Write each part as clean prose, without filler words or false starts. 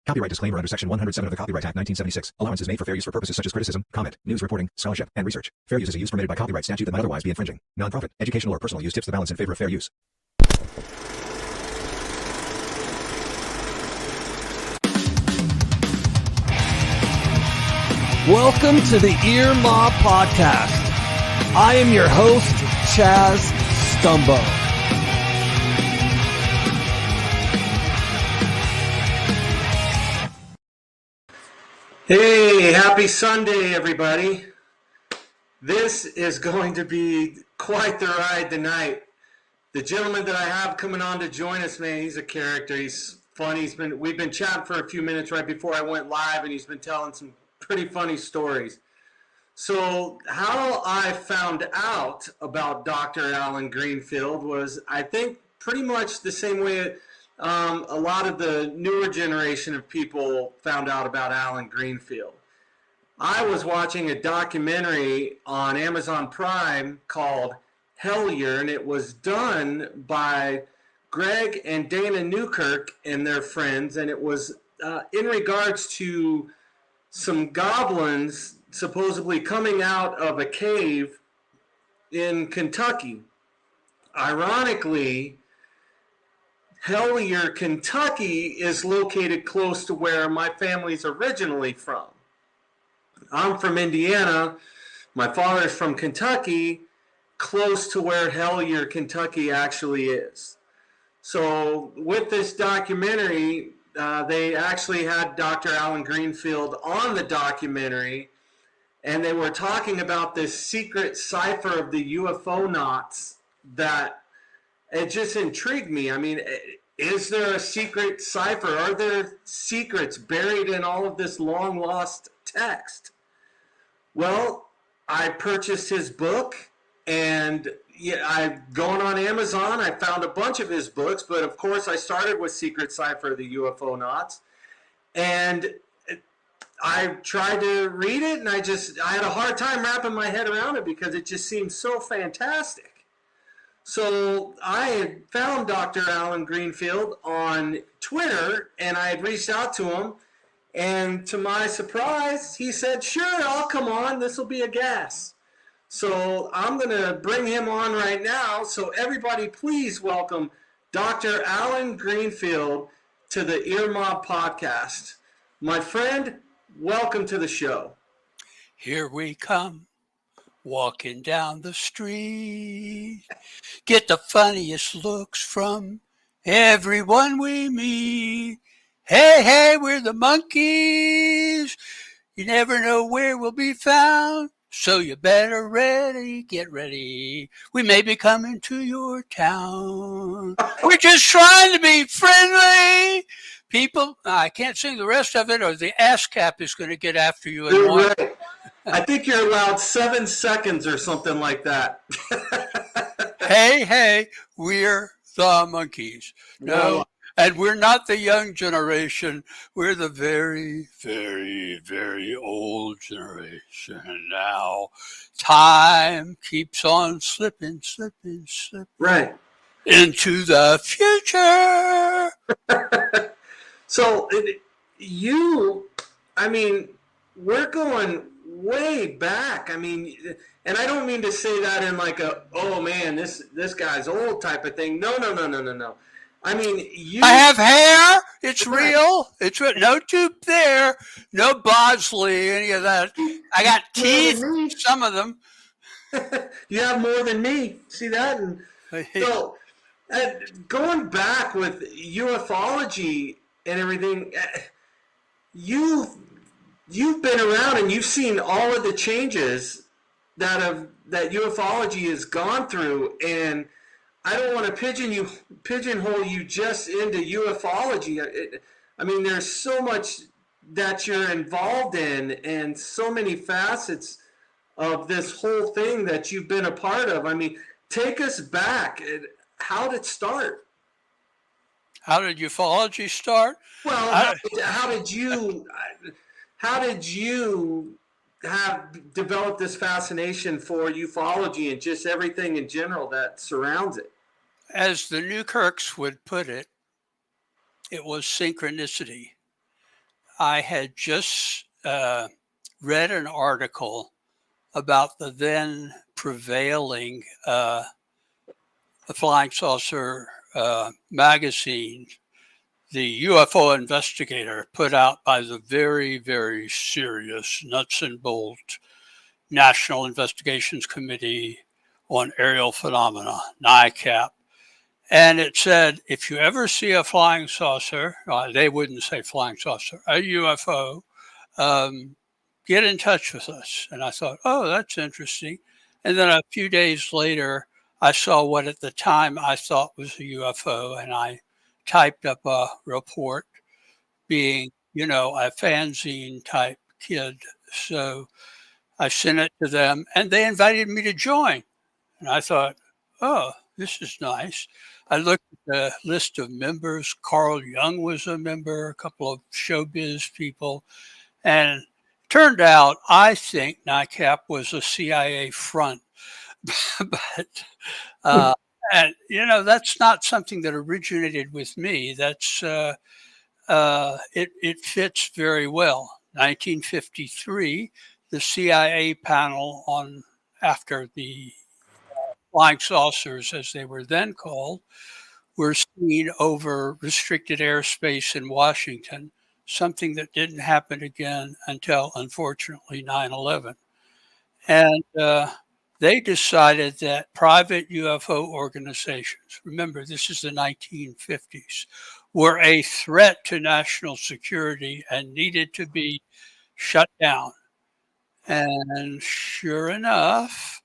Copyright disclaimer under Section 107 of the Copyright Act 1976. Allowance is made for fair use for purposes such as criticism, comment, news reporting, scholarship, and research. Fair use is a use permitted by copyright statute that might otherwise be infringing. Non-profit, educational, or personal use tips the balance in favor of fair use. Welcome to the Ear Mob Podcast. I am your host, Chaz Stumbo. Hey, happy Sunday, everybody. This is going to be quite the ride tonight. The gentleman that I have coming on to join us, man, he's a character. He's funny. We've been chatting for a few minutes right before I went live, and he's been telling some pretty funny stories. So how I found out about Dr. Alan Greenfield was, I think, pretty much the same way a lot of the newer generation of people found out about Alan Greenfield. I was watching a documentary on Amazon Prime called Hellier, and it was done by Greg and Dana Newkirk and their friends, and it was in regards to some goblins supposedly coming out of a cave in Kentucky. Ironically, Hellier, Kentucky is located close to where my family's originally from. I'm from Indiana. My father's from Kentucky, close to where Hellier, Kentucky actually is. So with this documentary, they actually had Dr. Alan Greenfield on the documentary, and they were talking about this secret cipher of the UFO knots that it just intrigued me. I mean, is there a secret cipher? Are there secrets buried in all of this long lost text? Well, I purchased his book, and I'm going on Amazon. I found a bunch of his books, but of course I started with Secret Cipher of the UFO Knots, and I tried to read it, and I had a hard time wrapping my head around it because it just seemed so fantastic. So I had found Dr. Alan Greenfield on Twitter, and I had reached out to him, and to my surprise, he said, "Sure, I'll come on. This will be a gas." So I'm going to bring him on right now. So everybody, please welcome Dr. Alan Greenfield to the Ear Mob Podcast. My friend, welcome to the show. Here we come, walking down the street. Get the funniest looks from everyone we meet. Hey, hey, we're the monkeys. You never know where we'll be found. So you better get ready. We may be coming to your town. We're just trying to be friendly. People, I can't sing the rest of it or the ASCAP is going to get after you. You're right. I think you're allowed 7 seconds or something like that. Hey, we're the monkeys. No. And we're not the young generation. We're the very, very, very old generation now. Time keeps on slipping. Right. Into the future. So we're going way back. I mean, and I don't mean to say that in like a, oh man, this guy's old type of thing. No. I mean, I have hair. It's real. It's real. No tube there. No Bosley, any of that. I got teeth, some of them. You have more than me. See that? And so, going back with ufology and everything, you've been around and you've seen all of the changes that ufology has gone through, and I don't want to pigeonhole you just into ufology. I mean, there's so much that you're involved in and so many facets of this whole thing that you've been a part of. I mean, take us back. How did it start? How did ufology start? Well, how did you have developed this fascination for ufology and just everything in general that surrounds it? As the Newkirks would put it, it was synchronicity. I had just read an article about the then prevailing flying saucer magazine, the UFO Investigator, put out by the very, very serious nuts and bolts National Investigations Committee on Aerial Phenomena, NICAP. And it said, if you ever see a flying saucer, they wouldn't say flying saucer, a UFO, get in touch with us. And I thought, oh, that's interesting. And then a few days later, I saw what at the time I thought was a UFO, and I typed up a report, being, a fanzine type kid. So I sent it to them, and they invited me to join. And I thought, oh, this is nice. I looked at the list of members. Carl Jung was a member, a couple of showbiz people. And turned out, I think NICAP was a CIA front. But, and, that's not something that originated with me. That's, it fits very well. 1953, the CIA panel after the flying saucers, as they were then called, were seen over restricted airspace in Washington, something that didn't happen again until, unfortunately, 9/11. And they decided that private UFO organizations, remember, this is the 1950s, were a threat to national security and needed to be shut down. And sure enough,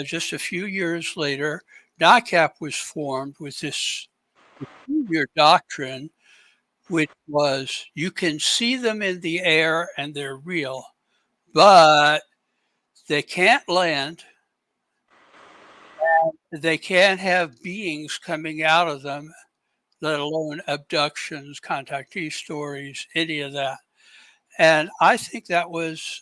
just a few years later, NICAP was formed with this peculiar doctrine, which was you can see them in the air and they're real, but they can't land. And they can't have beings coming out of them, let alone abductions, contactee stories, any of that. And I think that was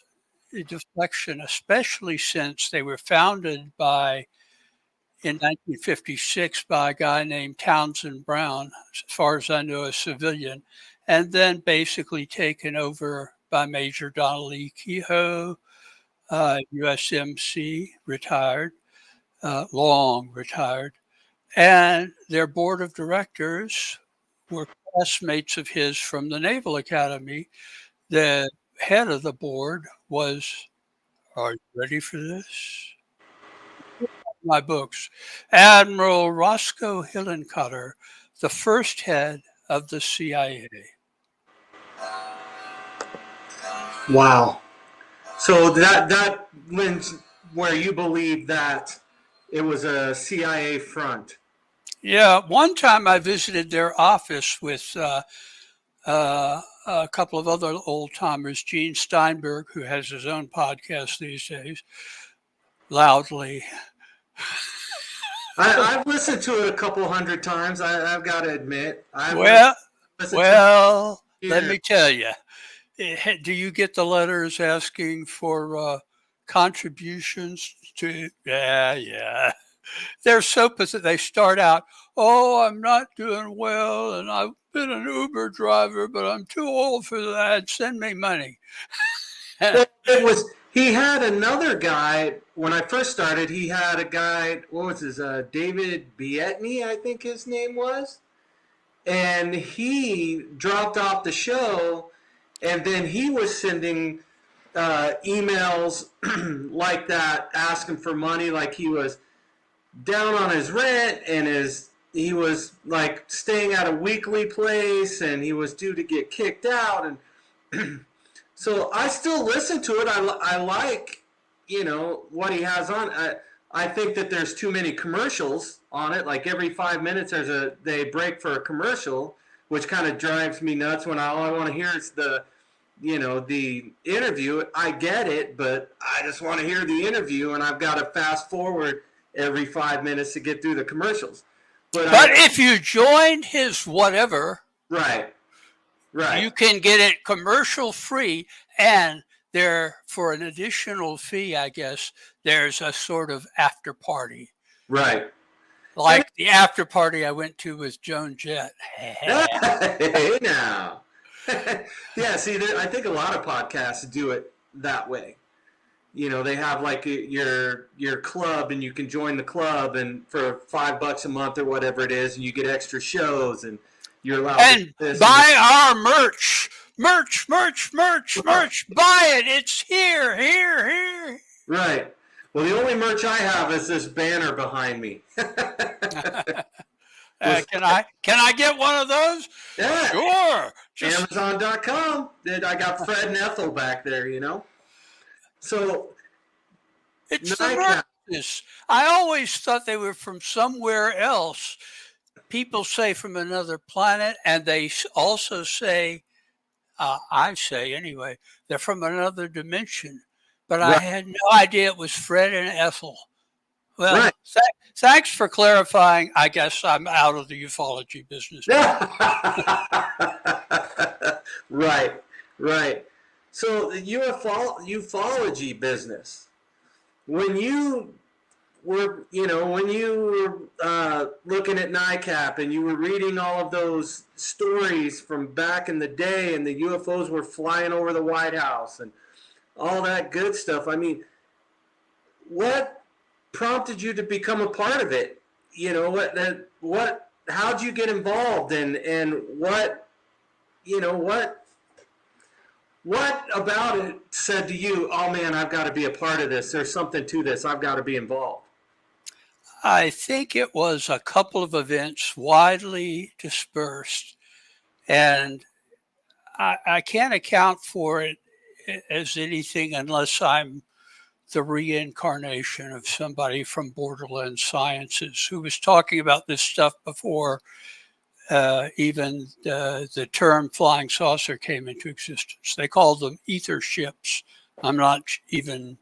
a deflection, especially since they were founded in 1956 by a guy named Townsend Brown, as far as I know, a civilian, and then basically taken over by Major Donald E. Kehoe, USMC, retired, long retired. And their board of directors were classmates of his from the Naval Academy. The head of the board was, are you ready for this? My books, Admiral Roscoe Hillenkotter, the first head of the CIA. Wow. So that wins where you believe that it was a CIA front. Yeah, one time I visited their office with a couple of other old timers, Gene Steinberg, who has his own podcast these days, loudly. I've listened to it a couple hundred times. I've got to admit. Let me tell you. Do you get the letters asking for contributions to? Yeah. They're so pathetic. They start out, oh, I'm not doing well, and I've been an Uber driver, but I'm too old for that. Send me money. He had another guy, when I first started, he had a guy, what was his, David Bietney, I think his name was. And he dropped off the show, and then he was sending emails like that, asking for money, like he was down on his rent, and he was like staying at a weekly place, and he was due to get kicked out. And so I still listen to it. I like, what he has on. I think that there's too many commercials on it. Like every 5 minutes they break for a commercial, which kind of drives me nuts when all I want to hear is the interview. I get it, but I just want to hear the interview, and I've got to fast forward every 5 minutes to get through the commercials. But if you joined his whatever, right, you can get it commercial free, and there, for an additional fee, I guess, there's a sort of after party. Right. Like the after party I went to with Joan Jett. Hey now. Yeah, see, I think a lot of podcasts do it that way. They have like your club, and you can join the club, and for $5 a month or whatever it is, and you get extra shows, and you're allowed to do And this and buy our merch. Merch. Buy it. It's here. right. Well, the only merch I have is this banner behind me. Can I get one of those? Yeah. Sure. Amazon.com. I got Fred and Ethel back there, So It's the Marxists. I always thought they were from somewhere else. People say from another planet, and they also say, I say anyway, they're from another dimension. But I had no idea it was Fred and Ethel. Well, thanks for clarifying. I guess I'm out of the ufology business. Right. So the ufology business, when you were looking at NICAP and you were reading all of those stories from back in the day, and the UFOs were flying over the White House and all that good stuff. I mean, what prompted you to become a part of it? How'd you get involved, and what about it said to you, oh man, I've got to be a part of this. There's something to this. I've got to be involved. I think it was a couple of events widely dispersed, and I can't account for it as anything unless I'm the reincarnation of somebody from Borderland Sciences who was talking about this stuff before even the term flying saucer came into existence. They called them ether ships. I'm not even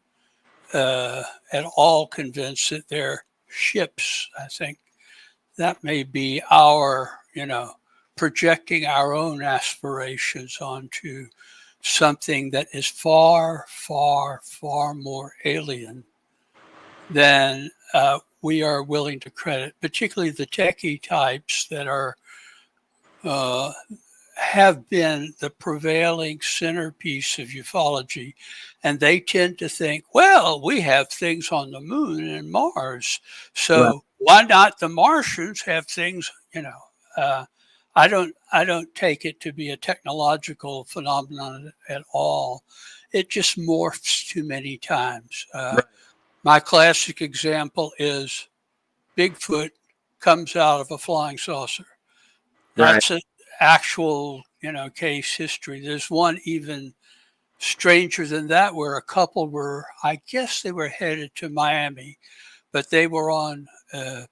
at all convinced that they're ships. I think that may be our, projecting our own aspirations onto something that is far, far, far more alien than we are willing to credit, particularly the techie types that are have been the prevailing centerpiece of ufology. And they tend to think, well, we have things on the moon and Mars, so why not the Martians have things, I don't take it to be a technological phenomenon at all. It just morphs too many times. My classic example is Bigfoot comes out of a flying saucer. That's an actual, case history. There's one even stranger than that where a couple were, I guess they were headed to Miami, but they were on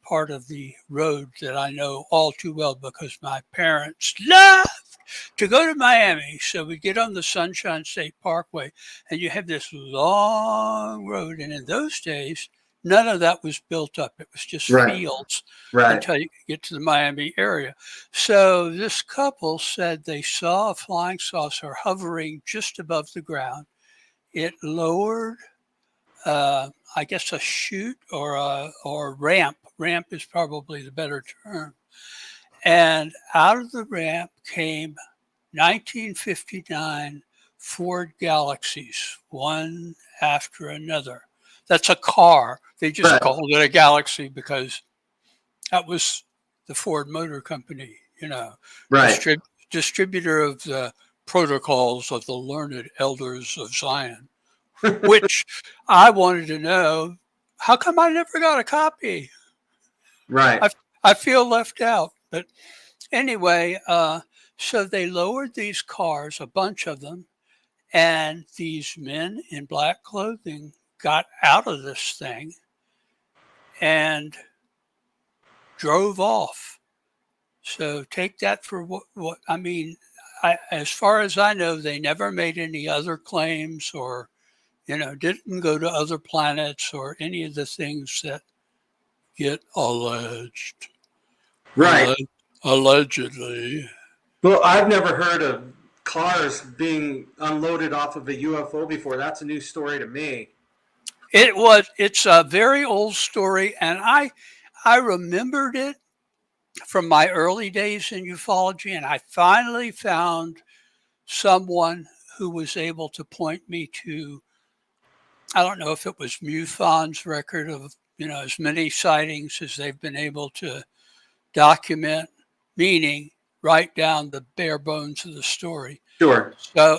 part of the road that I know all too well because my parents loved to go to Miami. So we get on the Sunshine State Parkway, and you have this long road. And in those days, none of that was built up. It was just fields until you get to the Miami area. So this couple said they saw a flying saucer hovering just above the ground. It lowered, I guess, a chute or ramp. Ramp is probably the better term. And out of the ramp came 1959 Ford Galaxies, one after another. That's a car. They just called it a Galaxy because that was the Ford Motor Company, distributor of the protocols of the learned elders of Zion, which I wanted to know, how come I never got a copy? I feel left out. But anyway, so they lowered these cars, a bunch of them, and these men in black clothing got out of this thing and drove off. So take that for what I mean. As far as I know, they never made any other claims or, didn't go to other planets or any of the things that get alleged. Allegedly. Well, I've never heard of cars being unloaded off of a UFO before. That's a new story to me. It's a very old story, and I remembered it from my early days in ufology, and I finally found someone who was able to point me to, I don't know if it was MUFON's record of, as many sightings as they've been able to document, meaning write down the bare bones of the story. Sure.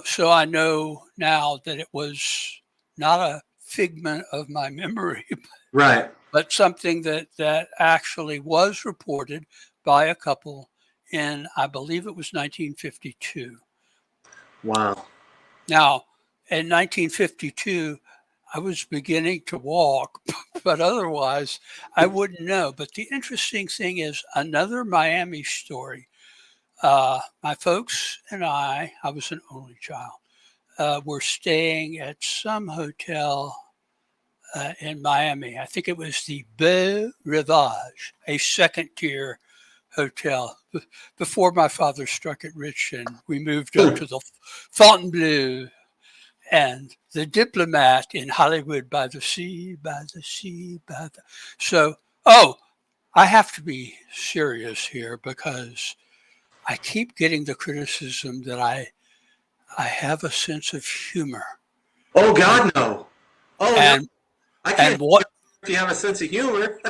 So I know now that it was not a figment of my memory, Right. but something that actually was reported by a couple in, I believe it was 1952. Wow. Now, in 1952, I was beginning to walk, but otherwise I wouldn't know. But the interesting thing is another Miami story. My folks and I was an only child, were staying at some hotel in Miami. I think it was the Beau Rivage, a second-tier hotel. Before my father struck it rich and we moved up to the Fontainebleau and the Diplomat in Hollywood by the sea. So, I have to be serious here because I keep getting the criticism that I have a sense of humor. Oh God, no. Oh, and no. I can't. and what If you have a sense of humor.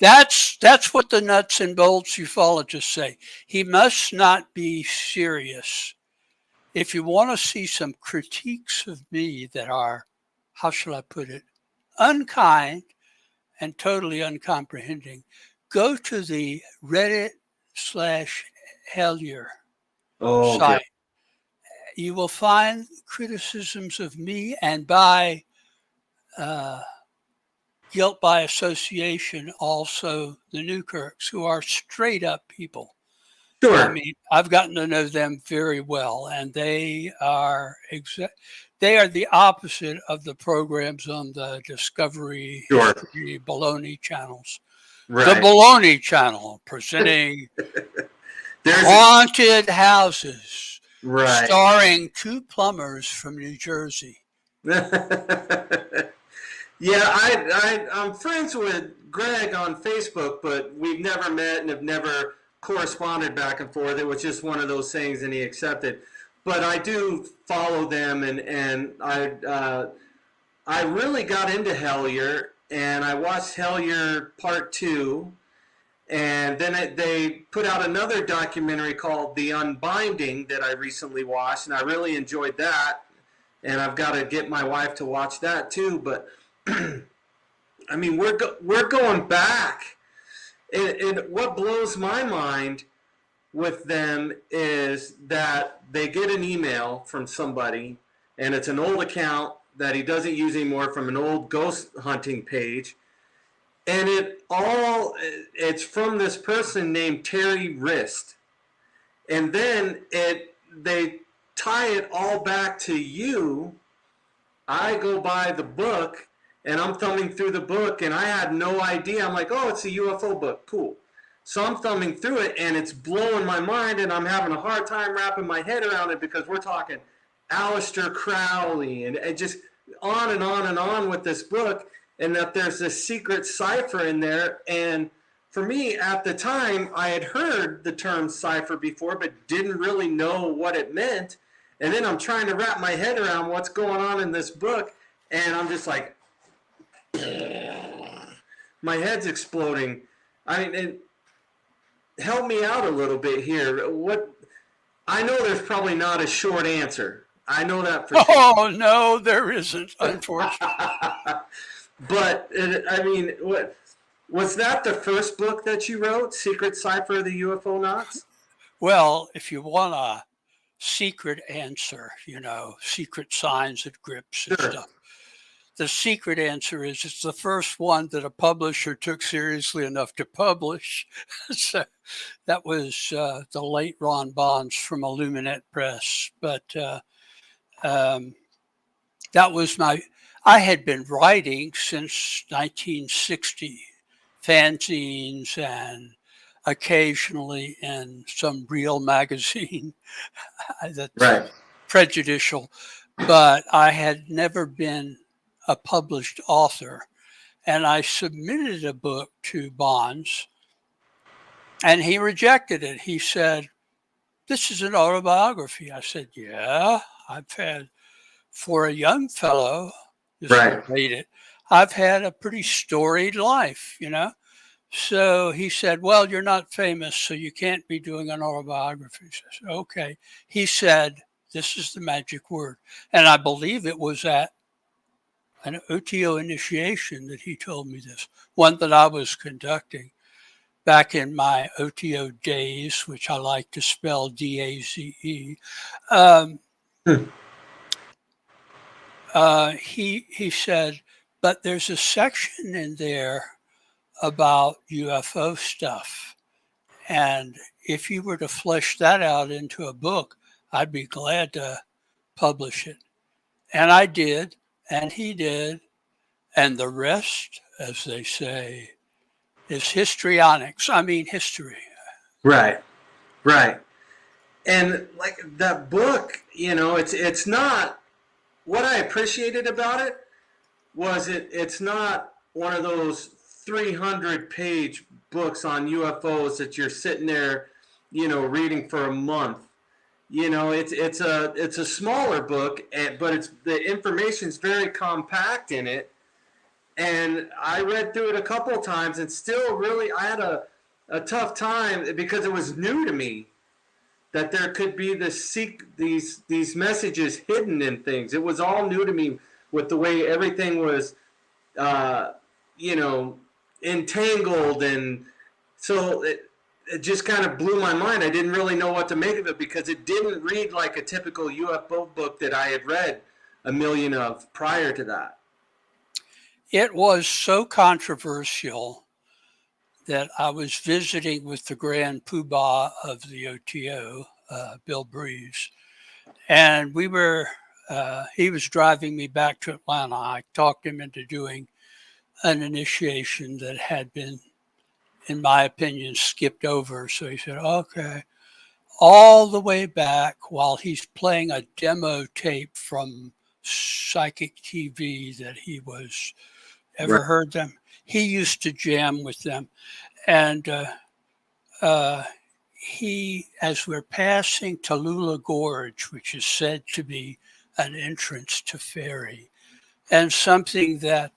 that's what the nuts and bolts ufologists say. He must not be serious. If you want to see some critiques of me that are, how shall I put it, unkind and totally uncomprehending, go to the Reddit/Hellier Oh, site. You will find criticisms of me and by guilt by association, also the Newkirks, who are straight up people. sure. I mean, I've gotten to know them very well, and they are the opposite of the programs on the Discovery, Sure. History, Baloney channels. Right. The Baloney channel presenting haunted houses, right. starring two plumbers from New Jersey. Yeah, I'm friends with Greg on Facebook, but we've never met and have never corresponded back and forth. It was just one of those things, and he accepted. But I do follow them, and I really got into Hellier, and I watched Hellier Part 2, and then they put out another documentary called The Unbinding that I recently watched, and I really enjoyed that, and I've got to get my wife to watch that too. But I mean, we're going back, and what blows my mind with them is that they get an email from somebody, and it's an old account that he doesn't use anymore, from an old ghost hunting page, and it's from this person named Terry Wrist, and then they tie it all back to you. I go by the book, and I'm thumbing through the book, and I had no idea. I'm like, oh, it's a UFO book. Cool. So I'm thumbing through it, and it's blowing my mind, and I'm having a hard time wrapping my head around it because we're talking Aleister Crowley and just on and on and on with this book, and that there's this secret cipher in there. And for me, at the time, I had heard the term cipher before, but didn't really know what it meant. And then I'm trying to wrap my head around what's going on in this book, and I'm just like, my head's exploding. I mean, help me out a little bit here. What? I know there's probably not a short answer. I know that for sure. Oh, no, there isn't, unfortunately. But, I mean, what was that the first book that you wrote, Secret Cipher of the UFO Knots? Well, if you want a secret answer, secret signs and grips and Sure. stuff, the secret answer is it's the first one that a publisher took seriously enough to publish. So that was the late Ron Bonds from Illuminate Press. But that was I had been writing since 1960, fanzines and occasionally in some real magazine that's Right. prejudicial, but I had never been a published author. And I submitted a book to Bonds, and he rejected it. He said, this is an autobiography. I said, yeah, I've had, for a young fellow, this Right. made it, I've had a pretty storied life, you know? So he said, well, you're not famous, so you can't be doing an autobiography. I said, okay. He said, this is the magic word. And I believe it was at an OTO initiation that he told me this, one that I was conducting back in my OTO days, which I like to spell DAZE. He said, but there's a section in there about UFO stuff. And if you were to flesh that out into a book, I'd be glad to publish it. And I did, and he did. And the rest, as they say, is histrionics. I mean, history. Right. Right. And like that book, you know, it's not, what I appreciated about it was it's not one of those 300-page books on UFOs that you're sitting there, you know, reading for a month. You know, it's a smaller book, but the information's very compact in it. And I read through it a couple of times, and still really I had a tough time because it was new to me that there could be these messages hidden in things. It was all new to me with the way everything was, you know, entangled, and so it just kind of blew my mind. I didn't really know what to make of it because it didn't read like a typical UFO book that I had read a million of prior to that. It was so controversial that I was visiting with the grand poobah of the OTO, Bill Breeze, and he was driving me back to Atlanta. I talked him into doing an initiation that had been, in my opinion, skipped over. So he said, okay, all the way back while he's playing a demo tape from Psychic TV that he was, ever heard them? He used to jam with them. And he, as we're passing Tallulah Gorge, which is said to be an entrance to Fairy, and something that,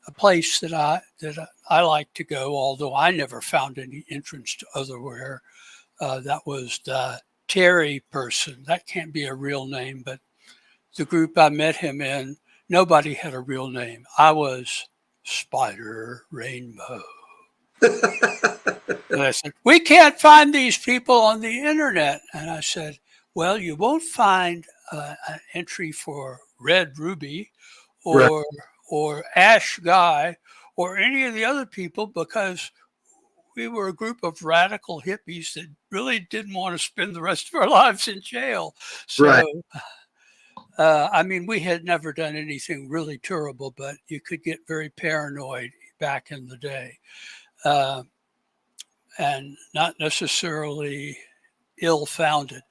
a place that I like to go, although I never found any entrance to otherwhere, that was the Terry person. That can't be a real name, but the group I met him in, nobody had a real name. I was Spider Rainbow. And I said, we can't find these people on the internet. And I said, well, you won't find an entry for Red Ruby or Ash Guy or any of the other people, because we were a group of radical hippies that really didn't want to spend the rest of our lives in jail. So, I mean, we had never done anything really terrible, but you could get very paranoid back in the day, and not necessarily ill-founded.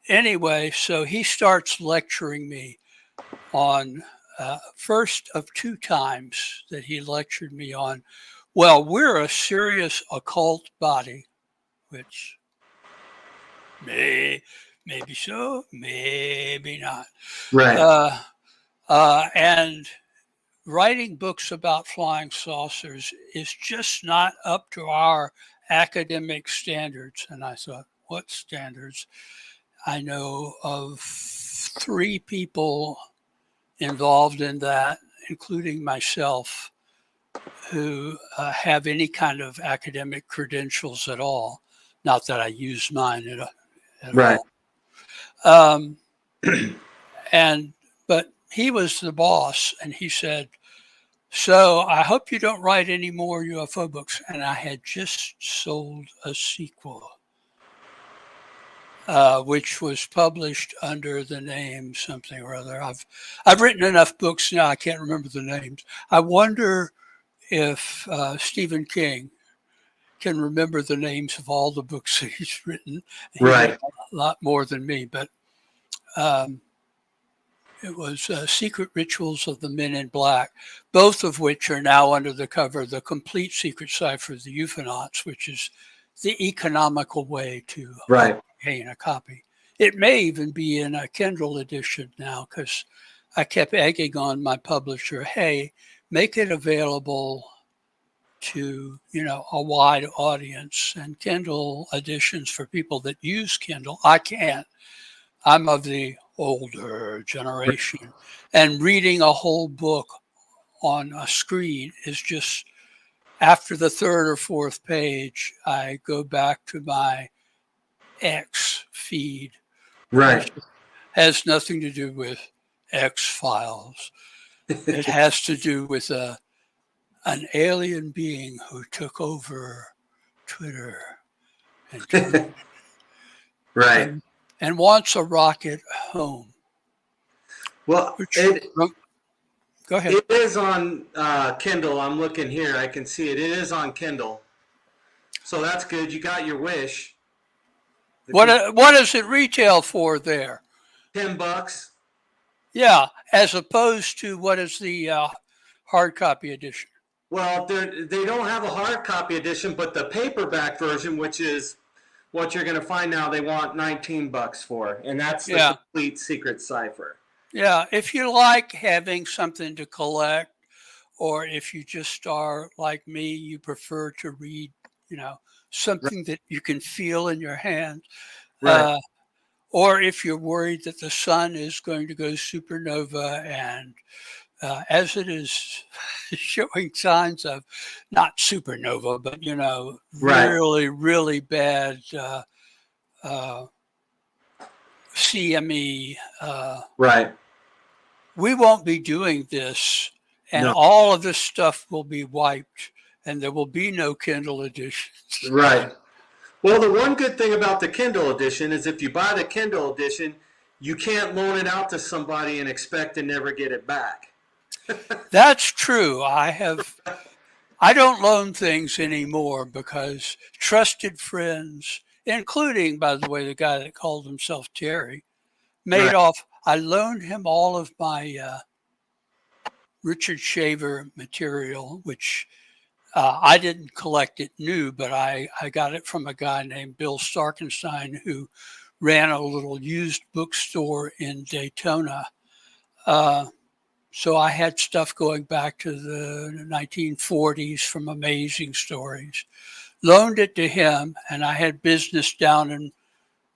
Anyway, so he starts lecturing me on, first of two times that he lectured me on, well, we're a serious occult body, which maybe so, maybe not. Right. And writing books about flying saucers is just not up to our academic standards. And I thought, what standards? I know of 3 people involved in that, including myself, who have any kind of academic credentials at all. Not that I use mine at all. But he was the boss, and he said, so I hope you don't write any more UFO books. And I had just sold a sequel, which was published under the name something or other. I've written enough books now, I can't remember the names. I wonder if Stephen King can remember the names of all the books that he's written. He wrote a lot more than me, but it was Secret Rituals of the Men in Black, both of which are now under the cover of the complete secret cipher of the Euphonauts, which is the economical way to gain a copy. It may even be in a Kindle edition now, because I kept egging on my publisher, hey, make it available to, a wide audience, and Kindle editions for people that use Kindle. I can't. I'm of the older generation, and reading a whole book on a screen is just, after the third or fourth page, I go back to my X feed, Right. which has nothing to do with X Files. It has to do with an alien being who took over Twitter and Right. and wants a rocket home. Well, Go ahead. It is on Kindle. I'm looking here. I can see it. It is on Kindle. So that's good. You got your wish. What does it retail for there? $10. Yeah, as opposed to what is the hard copy edition? Well, they don't have a hard copy edition, but the paperback version, which is what you're going to find now, they want $19 for, and that's the complete secret cipher. Yeah, if you like having something to collect, or if you just are like me, you prefer to read, something that you can feel in your hand. Right. Or if you're worried that the sun is going to go supernova, and as it is showing signs of, not supernova, but, really, really bad CME. Right. We won't be doing this, and No. all of this stuff will be wiped, and there will be no Kindle editions. Right. Well, the one good thing about the Kindle edition is if you buy the Kindle edition, you can't loan it out to somebody and expect to never get it back. That's true. I don't loan things anymore because trusted friends, including, by the way, the guy that called himself Terry, Madoff, I loaned him all of my Richard Shaver material, which I didn't collect it new, but I got it from a guy named Bill Starkenstein, who ran a little used bookstore in Daytona. So I had stuff going back to the 1940s from Amazing Stories. Loaned it to him, and I had business down in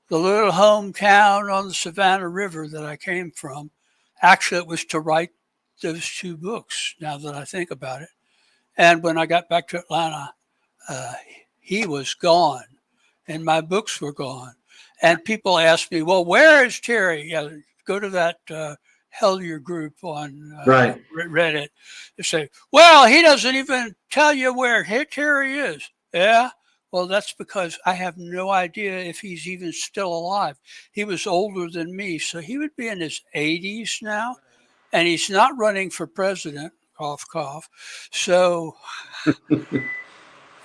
the little hometown on the Savannah River that I came from. Actually, it was to write those two books, now that I think about it. And when I got back to Atlanta, he was gone, and my books were gone. And people asked me, well, where is Terry? Yeah, go to that Hellier group on Reddit. They say, well, he doesn't even tell you where Terry is. Yeah, well, that's because I have no idea if he's even still alive. He was older than me, so he would be in his 80s now, and he's not running for president. Cough, cough. So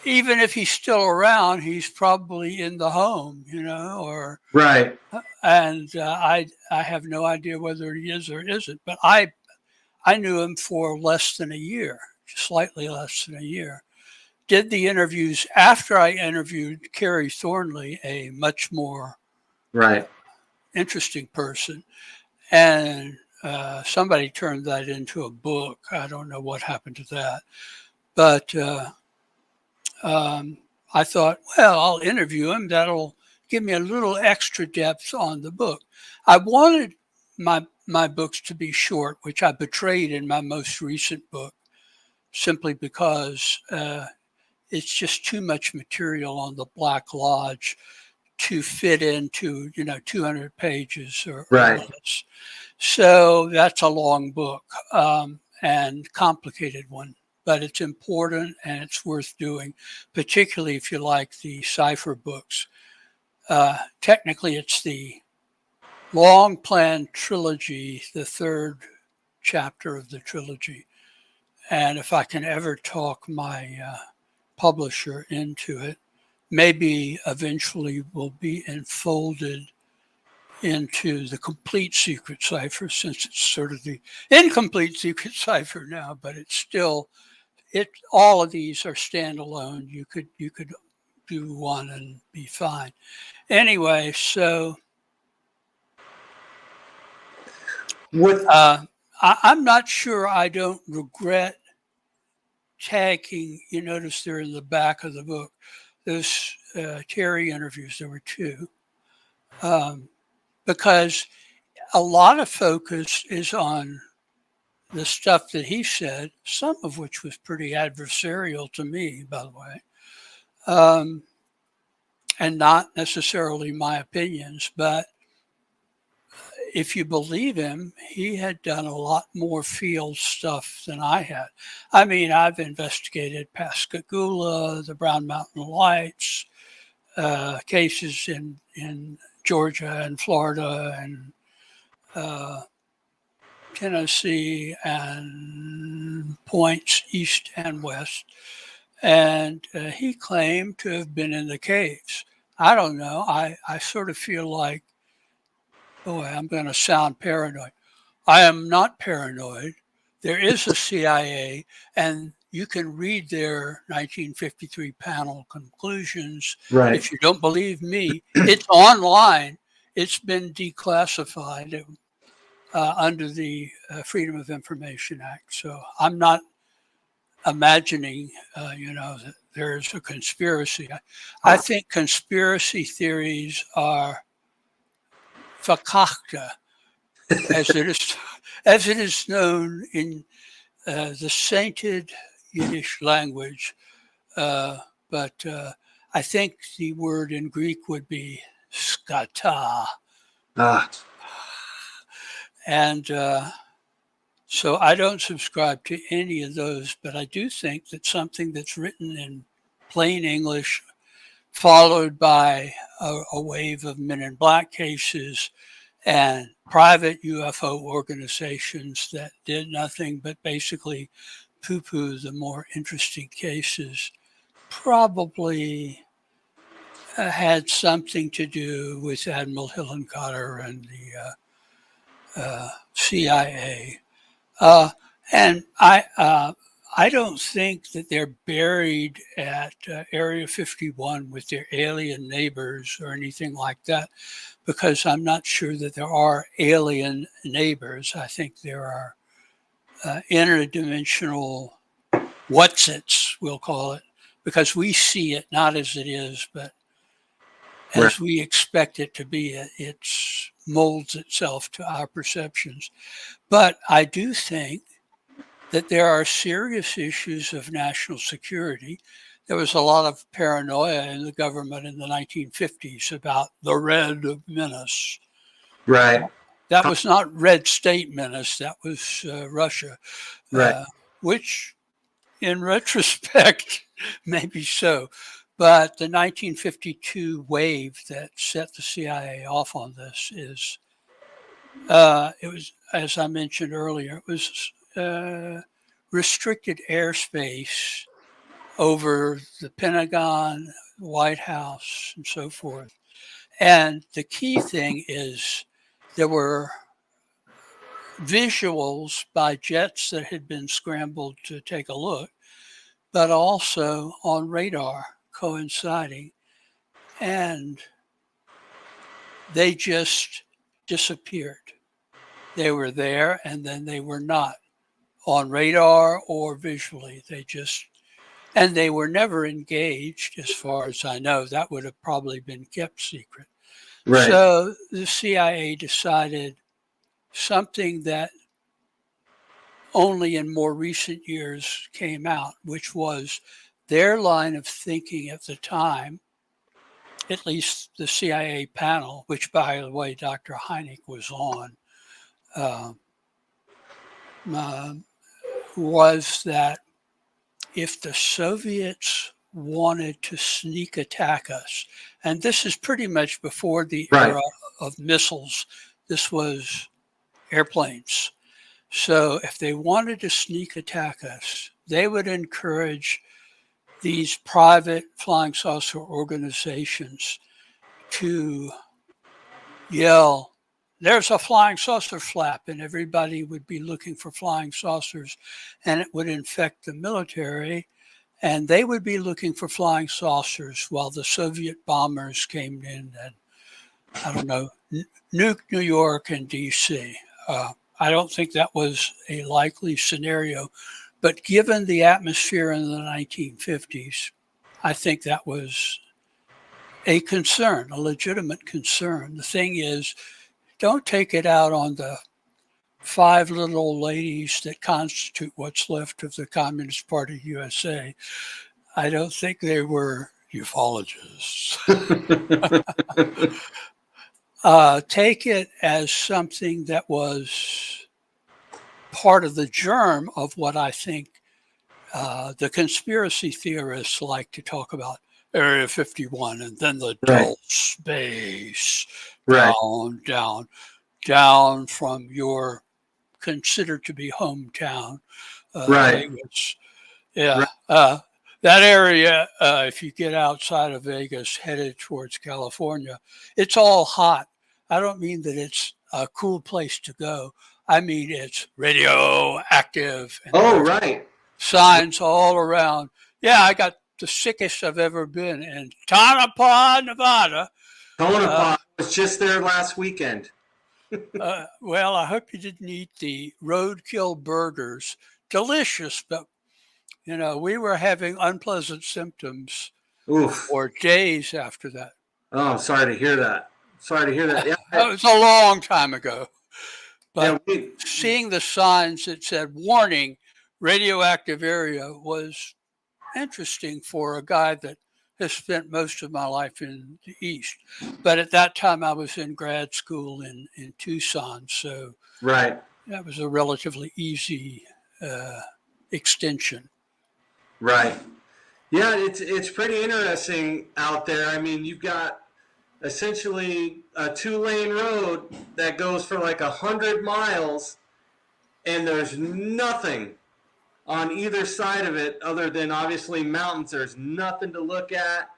even if he's still around, he's probably in the home, or right. And I have no idea whether he is or isn't. But I knew him for less than a year, slightly less than a year. Did the interviews after I interviewed Carrie Thornley, a much more interesting person, and somebody turned that into a book. I don't know what happened to that. But I thought, well, I'll interview him. That'll give me a little extra depth on the book. I wanted my books to be short, which I betrayed in my most recent book, simply because it's just too much material on the Black Lodge to fit into, 200 pages or less. So that's a long book and complicated one, but it's important and it's worth doing, particularly if you like the cipher books. Technically, it's the long planned trilogy, the third chapter of the trilogy. And if I can ever talk my publisher into it, maybe eventually will be enfolded into the complete secret cipher, since it's sort of the incomplete secret cipher now, but it's still, all of these are standalone. You could do one and be fine. Anyway, so I'm not sure I don't regret tagging. You notice they're in the back of the book. Those Terry interviews, there were 2, because a lot of focus is on the stuff that he said, some of which was pretty adversarial to me, by the way, and not necessarily my opinions. But if you believe him, he had done a lot more field stuff than I had. I mean, I've investigated Pascagoula, the Brown Mountain Lights, cases in Georgia and Florida and Tennessee and points east and west. And he claimed to have been in the caves. I don't know. I sort of feel like, boy, I'm going to sound paranoid. I am not paranoid. There is a CIA, and you can read their 1953 panel conclusions. Right. If you don't believe me, it's online. It's been declassified under the Freedom of Information Act. So I'm not imagining, that there's a conspiracy. I think conspiracy theories are fakakta, as it is known in the sainted Yiddish language. But I think the word in Greek would be skata. And so I don't subscribe to any of those, but I do think that something that's written in plain English, followed by a wave of Men in Black cases and private UFO organizations that did nothing but basically poo-poo the more interesting cases, probably had something to do with Admiral Hillenkotter and the CIA. And I don't think that they're buried at Area 51 with their alien neighbors or anything like that, because I'm not sure that there are alien neighbors. I think there are interdimensional whatsits, we'll call it, because we see it not as it is, but as we expect it to be. It molds itself to our perceptions. But I do think that there are serious issues of national security. There was a lot of paranoia in the government in the 1950s about the Red Menace. Right. That was not Red State Menace. That was Russia. Right. Which, in retrospect, maybe so. But the 1952 wave that set the CIA off on this is, it was, as I mentioned earlier, it was restricted airspace over the Pentagon, the White House, and so forth. And the key thing is there were visuals by jets that had been scrambled to take a look, but also on radar coinciding. And they just disappeared. They were there and then they were not on radar or visually. And they were never engaged, as far as I know. That would have probably been kept secret. Right. So the CIA decided something that only in more recent years came out, which was their line of thinking at the time, at least the CIA panel, which, by the way, Dr. Hynek was on, was that if the Soviets wanted to sneak attack us, and this is pretty much before the era of missiles, this was airplanes. So if they wanted to sneak attack us, they would encourage these private flying saucer organizations to yell, "There's a flying saucer flap," and everybody would be looking for flying saucers, and it would infect the military. and they would be looking for flying saucers while the Soviet bombers came in and, I don't know, nuked New York and D.C. I don't think that was a likely scenario, but given the atmosphere in the 1950s, I think that was a concern, a legitimate concern. The thing is, don't take it out on the 5 little old ladies that constitute what's left of the Communist Party USA. I don't think they were ufologists. Take it as something that was part of the germ of what I think the conspiracy theorists like to talk about. Area 51, and then the dull space, down from your considered to be hometown, Vegas. Yeah, that area, if you get outside of Vegas, headed towards California, it's all hot. I don't mean that it's a cool place to go. I mean it's radioactive. And signs all around. Yeah, I got the sickest I've ever been in Tonopah, Nevada. Tonopah. I was just there last weekend. Well, I hope you didn't eat the roadkill burgers. Delicious, but we were having unpleasant symptoms for days after that. Oh, I'm sorry to hear that. Yeah, it was a long time ago. But seeing the signs that said warning, radioactive area was interesting for a guy that has spent most of my life in the East. But at that time I was in grad school in Tucson. So that was a relatively easy extension. Right. Yeah, it's pretty interesting out there. I mean, you've got essentially a 2-lane road that goes for like 100 miles, and there's nothing on either side of it other than obviously mountains. There's nothing to look at.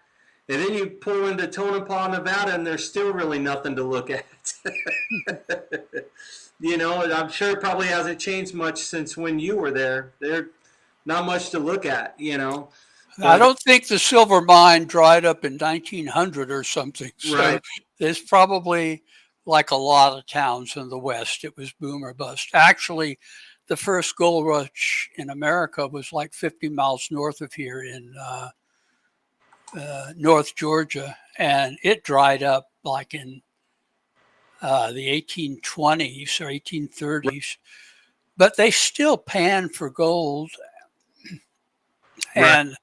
And then you pull into Tonopah, Nevada, and there's still really nothing to look at. I'm sure it probably hasn't changed much since when you were there. There's not much to look at, I don't think the silver mine dried up in 1900 or something. So there's probably, like a lot of towns in the West, it was boom or bust. Actually, the first gold rush in America was like 50 miles north of here in North Georgia, and it dried up like in the 1820s or 1830s. But they still panned for gold, and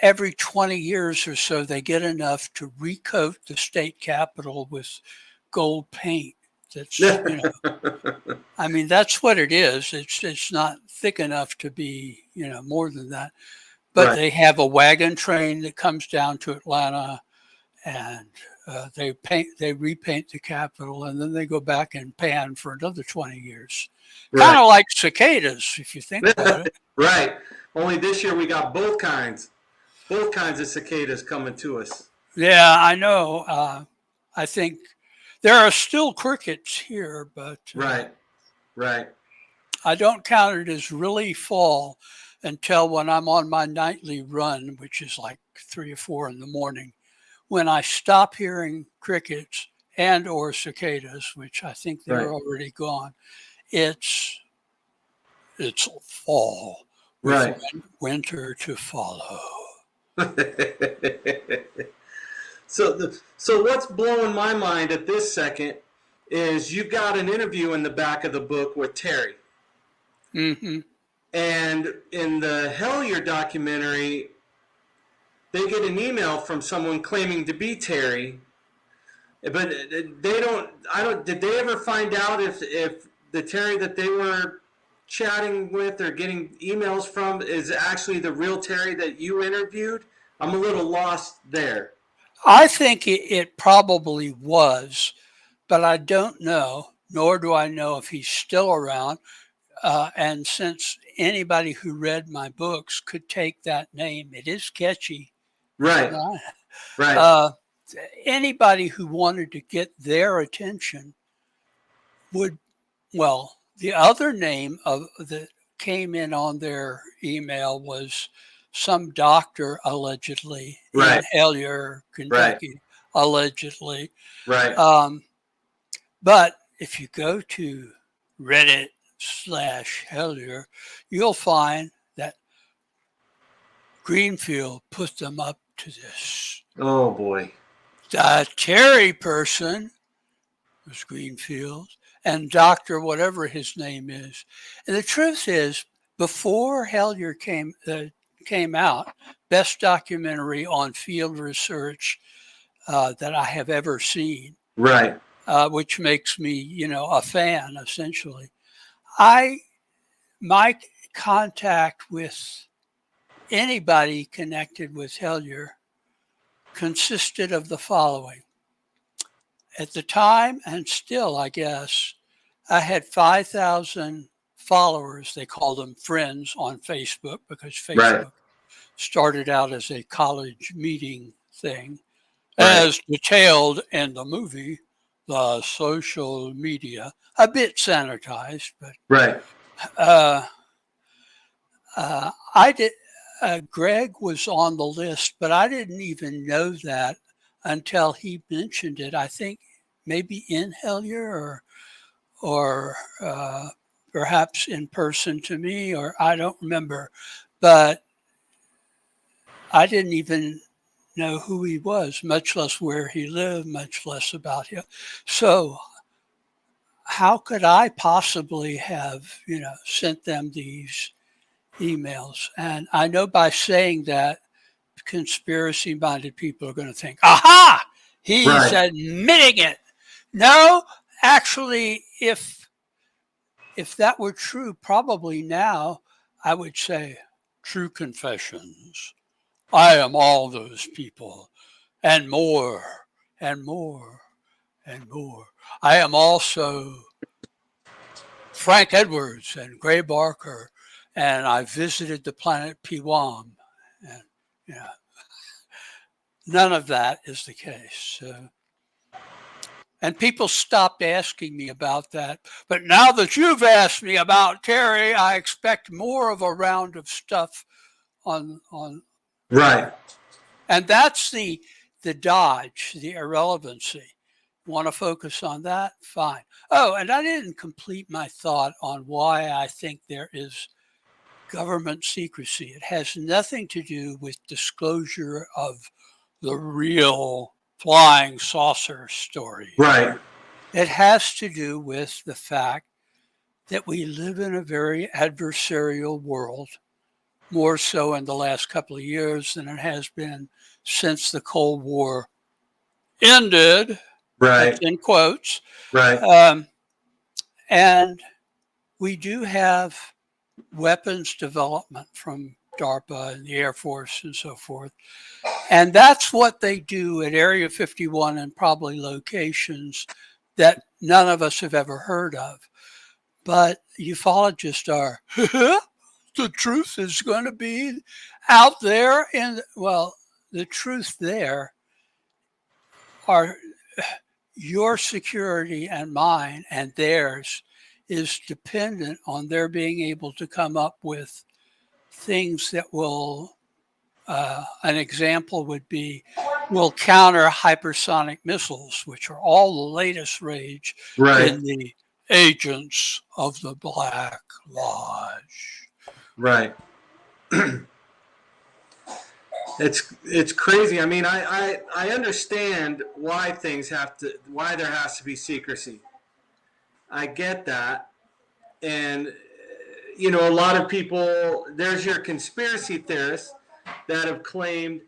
every 20 years or so, they get enough to recoat the state capitol with gold paint. That's, I mean, that's what it is. It's not thick enough to be, more than that. But they have a wagon train that comes down to Atlanta, and they repaint the Capitol, and then they go back and pan for another 20 years. Kind of like cicadas, if you think about it. Right. Only this year we got both kinds of cicadas coming to us. Yeah, I know. I think there are still crickets here, but right. I don't count it as really fall until when I'm on my nightly run, which is like 3 or 4 in the morning, when I stop hearing crickets and or cicadas, which I think they're already gone. It's fall, with winter to follow. So what's blowing my mind at this second is you've got an interview in the back of the book with Terry. Mm-hmm. And in the Hellier documentary, they get an email from someone claiming to be Terry, but did they ever find out if the Terry that they were chatting with or getting emails from is actually the real Terry that you interviewed? I'm a little lost there. I think it probably was, but I don't know, nor do I know if he's still around. And since anybody who read my books could take that name, it is catchy. Right. Anybody who wanted to get their attention would, the other name that came in on their email was some doctor allegedly Right. in Hellier, Kentucky, allegedly. Right. But if you go to Reddit/Hellier, you'll find that Greenfield put them up to this. Oh boy. The Terry person was Greenfield, and Dr. whatever his name is. And the truth is, before Hellier came out, best documentary on field research that I have ever seen. Right. Which makes me, a fan, essentially. My contact with anybody connected with Hellier consisted of the following. At the time, and still, I guess, I had 5,000 followers. They call them friends on Facebook, because Facebook started out as a college meeting thing, as detailed in the movie, The Social Media, a bit sanitized, but I did. Greg was on the list, but I didn't even know that until he mentioned it. I think maybe in Hellier or perhaps in person to me, or I don't remember, but I didn't even know who he was, much less where he lived, much less about him. So how could I possibly have, sent them these emails? And I know by saying that, conspiracy-minded people are going to think, aha, he's admitting it. No, actually, if that were true, probably now I would say, true confessions. I am all those people, and more, and more, and more. I am also Frank Edwards and Gray Barker, and I visited the planet Pewam. And, none of that is the case. And people stopped asking me about that. But now that you've asked me about Terry, I expect more of a round of stuff on. Right. And that's the dodge, the irrelevancy. Want to focus on that? Fine. Oh, and I didn't complete my thought on why I think there is government secrecy. It has nothing to do with disclosure of the real flying saucer story. Right. It has to do with the fact that we live in a very adversarial world, more so in the last couple of years than it has been since the Cold War ended. Right. That's in quotes. Right. And we do have weapons development from DARPA and the Air Force and so forth. And that's what they do at Area 51 and probably locations that none of us have ever heard of. But ufologists are, the truth is going to be out there. And, well, the truth there are your security and mine and theirs is dependent on their being able to come up with things that will, an example would be, will counter hypersonic missiles, which are all the latest rage in the agents of the Black Lodge. Right. It's crazy. I mean, I understand why there has to be secrecy. I get that. And, a lot of people, there's your conspiracy theorists that have claimed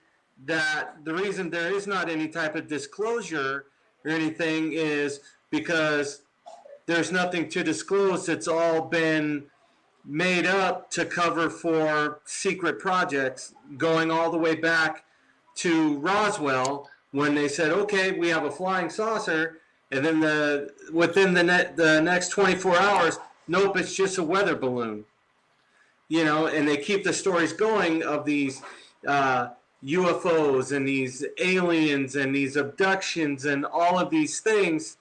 that the reason there is not any type of disclosure or anything is because there's nothing to disclose. It's all been made up to cover for secret projects going all the way back to Roswell when they said, okay, we have a flying saucer, and then within the next 24 hours, nope, it's just a weather balloon. And they keep the stories going of these UFOs and these aliens and these abductions and all of these things,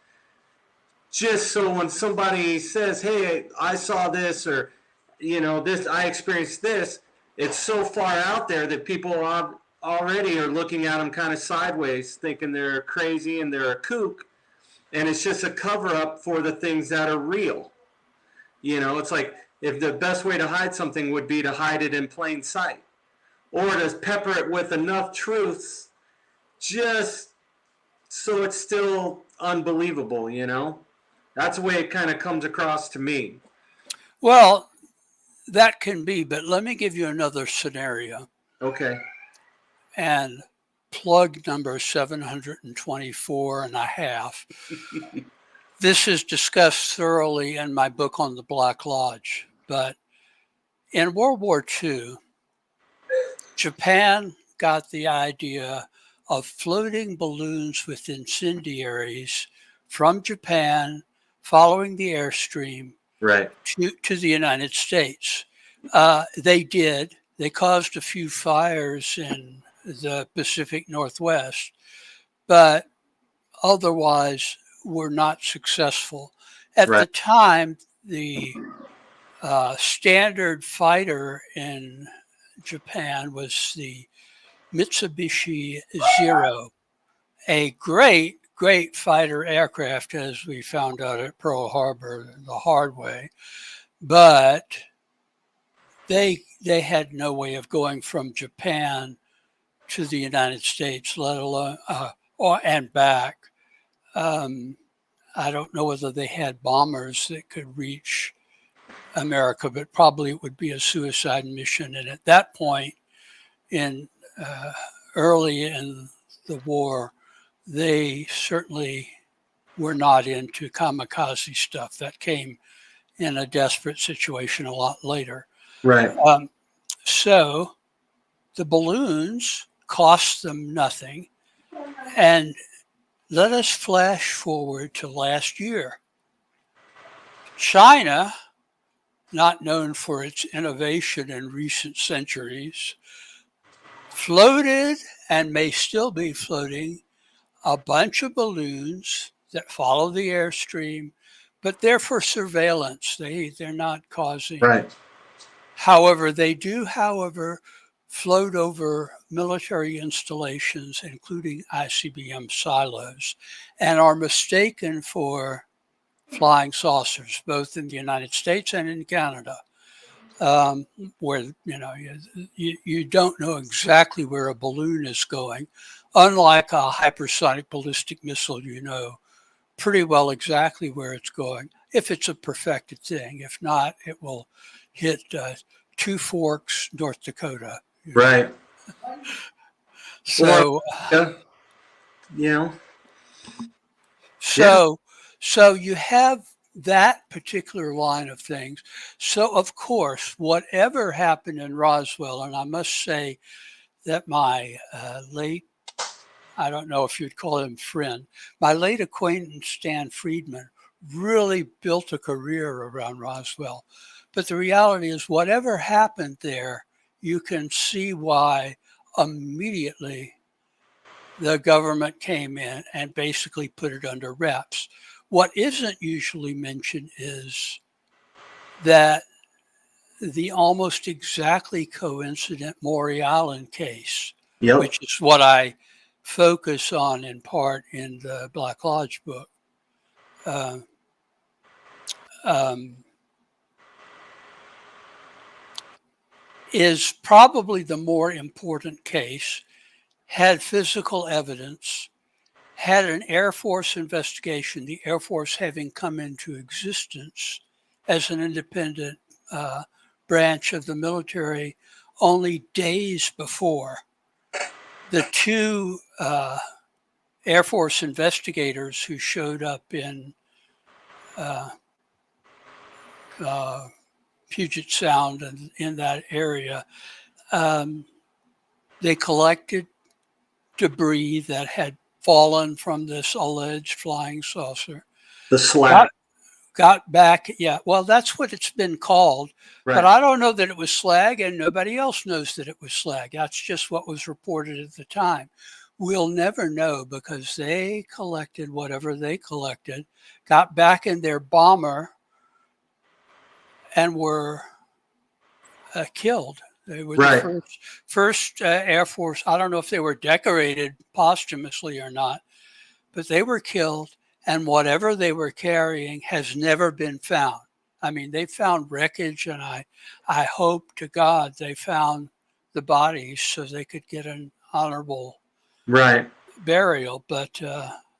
just so when somebody says, hey, I saw this, or this, I experienced this, it's so far out there that people already are looking at them kind of sideways, thinking they're crazy and they're a kook. And it's just a cover up for the things that are real. You know, it's like if the best way to hide something would be to hide it in plain sight, or to pepper it with enough truths just so it's still unbelievable, you know? That's the way it kind of comes across to me. Well, that can be, but let me give you another scenario. Okay. And plug number 724 and a half. This is discussed thoroughly in my book on the Black Lodge. But in World War II, Japan got the idea of floating balloons with incendiaries from Japan, following the airstream, right, to the United States. They did. They caused a few fires in the Pacific Northwest, but otherwise were not successful. At the time, the standard fighter in Japan was the Mitsubishi Zero, a great fighter aircraft, as we found out at Pearl Harbor the hard way, but they had no way of going from Japan to the United States, let alone and back. I don't know whether they had bombers that could reach America, but probably it would be a suicide mission. And at that point, early in the war, they certainly were not into kamikaze stuff. That came in a desperate situation a lot later. Right. So the balloons cost them nothing. And let us flash forward to last year. China, not known for its innovation in recent centuries, floated and may still be floating a bunch of balloons that follow the airstream, but they're for surveillance. They're not causing. Right. However, they do, float over military installations, including ICBM silos, and are mistaken for flying saucers, both in the United States and in Canada, where you don't know exactly where a balloon is going. Unlike a hypersonic ballistic missile, you know pretty well exactly where it's going, if it's a perfected thing. If not, it will hit Two Forks, North Dakota. Right. So, So you have that particular line of things. So, of course, whatever happened in Roswell, and I must say that my late, I don't know if you'd call him friend, my late acquaintance, Stan Friedman, really built a career around Roswell. But the reality is, whatever happened there, you can see why immediately the government came in and basically put it under wraps. What isn't usually mentioned is that the almost exactly coincident Maury Island case, which is what I focus on in part in the Black Lodge book, is probably the more important case, had physical evidence, had an Air Force investigation, the Air Force having come into existence as an independent branch of the military only days before. The two Air Force investigators who showed up in Puget Sound and in that area, they collected debris that had fallen from this alleged flying saucer. The slag. Got back, yeah. Well, that's what it's been called. Right. But I don't know that it was slag, and nobody else knows that it was slag. That's just what was reported at the time. We'll never know because they collected whatever they collected, got back in their bomber, and were killed. They were Right. the first Air Force. I don't know if they were decorated posthumously or not, but they were killed, and whatever they were carrying has never been found. I mean, they found wreckage, and I hope to God they found the bodies so they could get an honorable Right. burial, but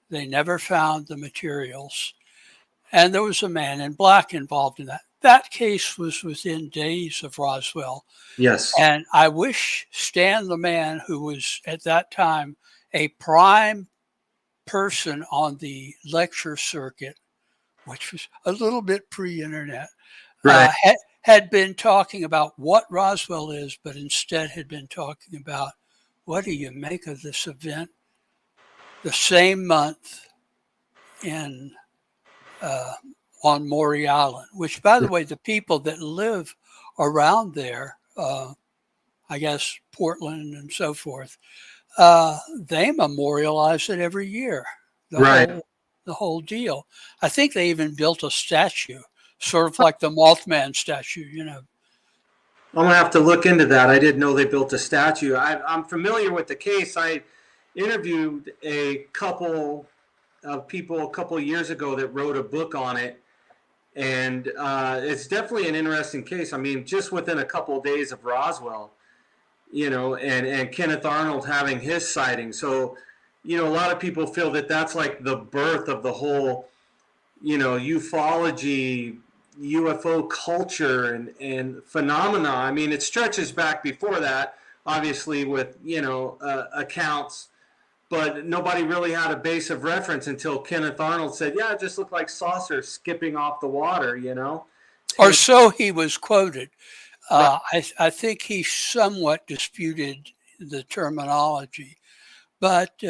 they never found the materials. And there was a man in black involved in that. That case was within days of Roswell. Yes. And I wish Stan the Man, who was at that time a prime person on the lecture circuit, which was a little bit pre-internet, Right. had been talking about what Roswell is, but instead had been talking about what do you make of this event the same month in on Maury Island, which, by the way, the people that live around there, I guess Portland and so forth, they memorialize it every year. The whole deal. I think they even built a statue, sort of like the Mothman statue, you know. I'm gonna have to look into that. I didn't know they built a statue. I'm familiar with the case. I interviewed a couple of people a couple of years ago that wrote a book on it, and it's definitely an interesting case. I mean, just within a couple of days of Roswell, you know, and Kenneth Arnold having his sighting. So, you know, a lot of people feel that that's like the birth of the whole, you know, ufology, UFO culture and phenomena. I mean, it stretches back before that, obviously, with, you know, accounts, but nobody really had a base of reference until Kenneth Arnold said, yeah, it just looked like saucers skipping off the water, you know? Or so he was quoted. I think he somewhat disputed the terminology, but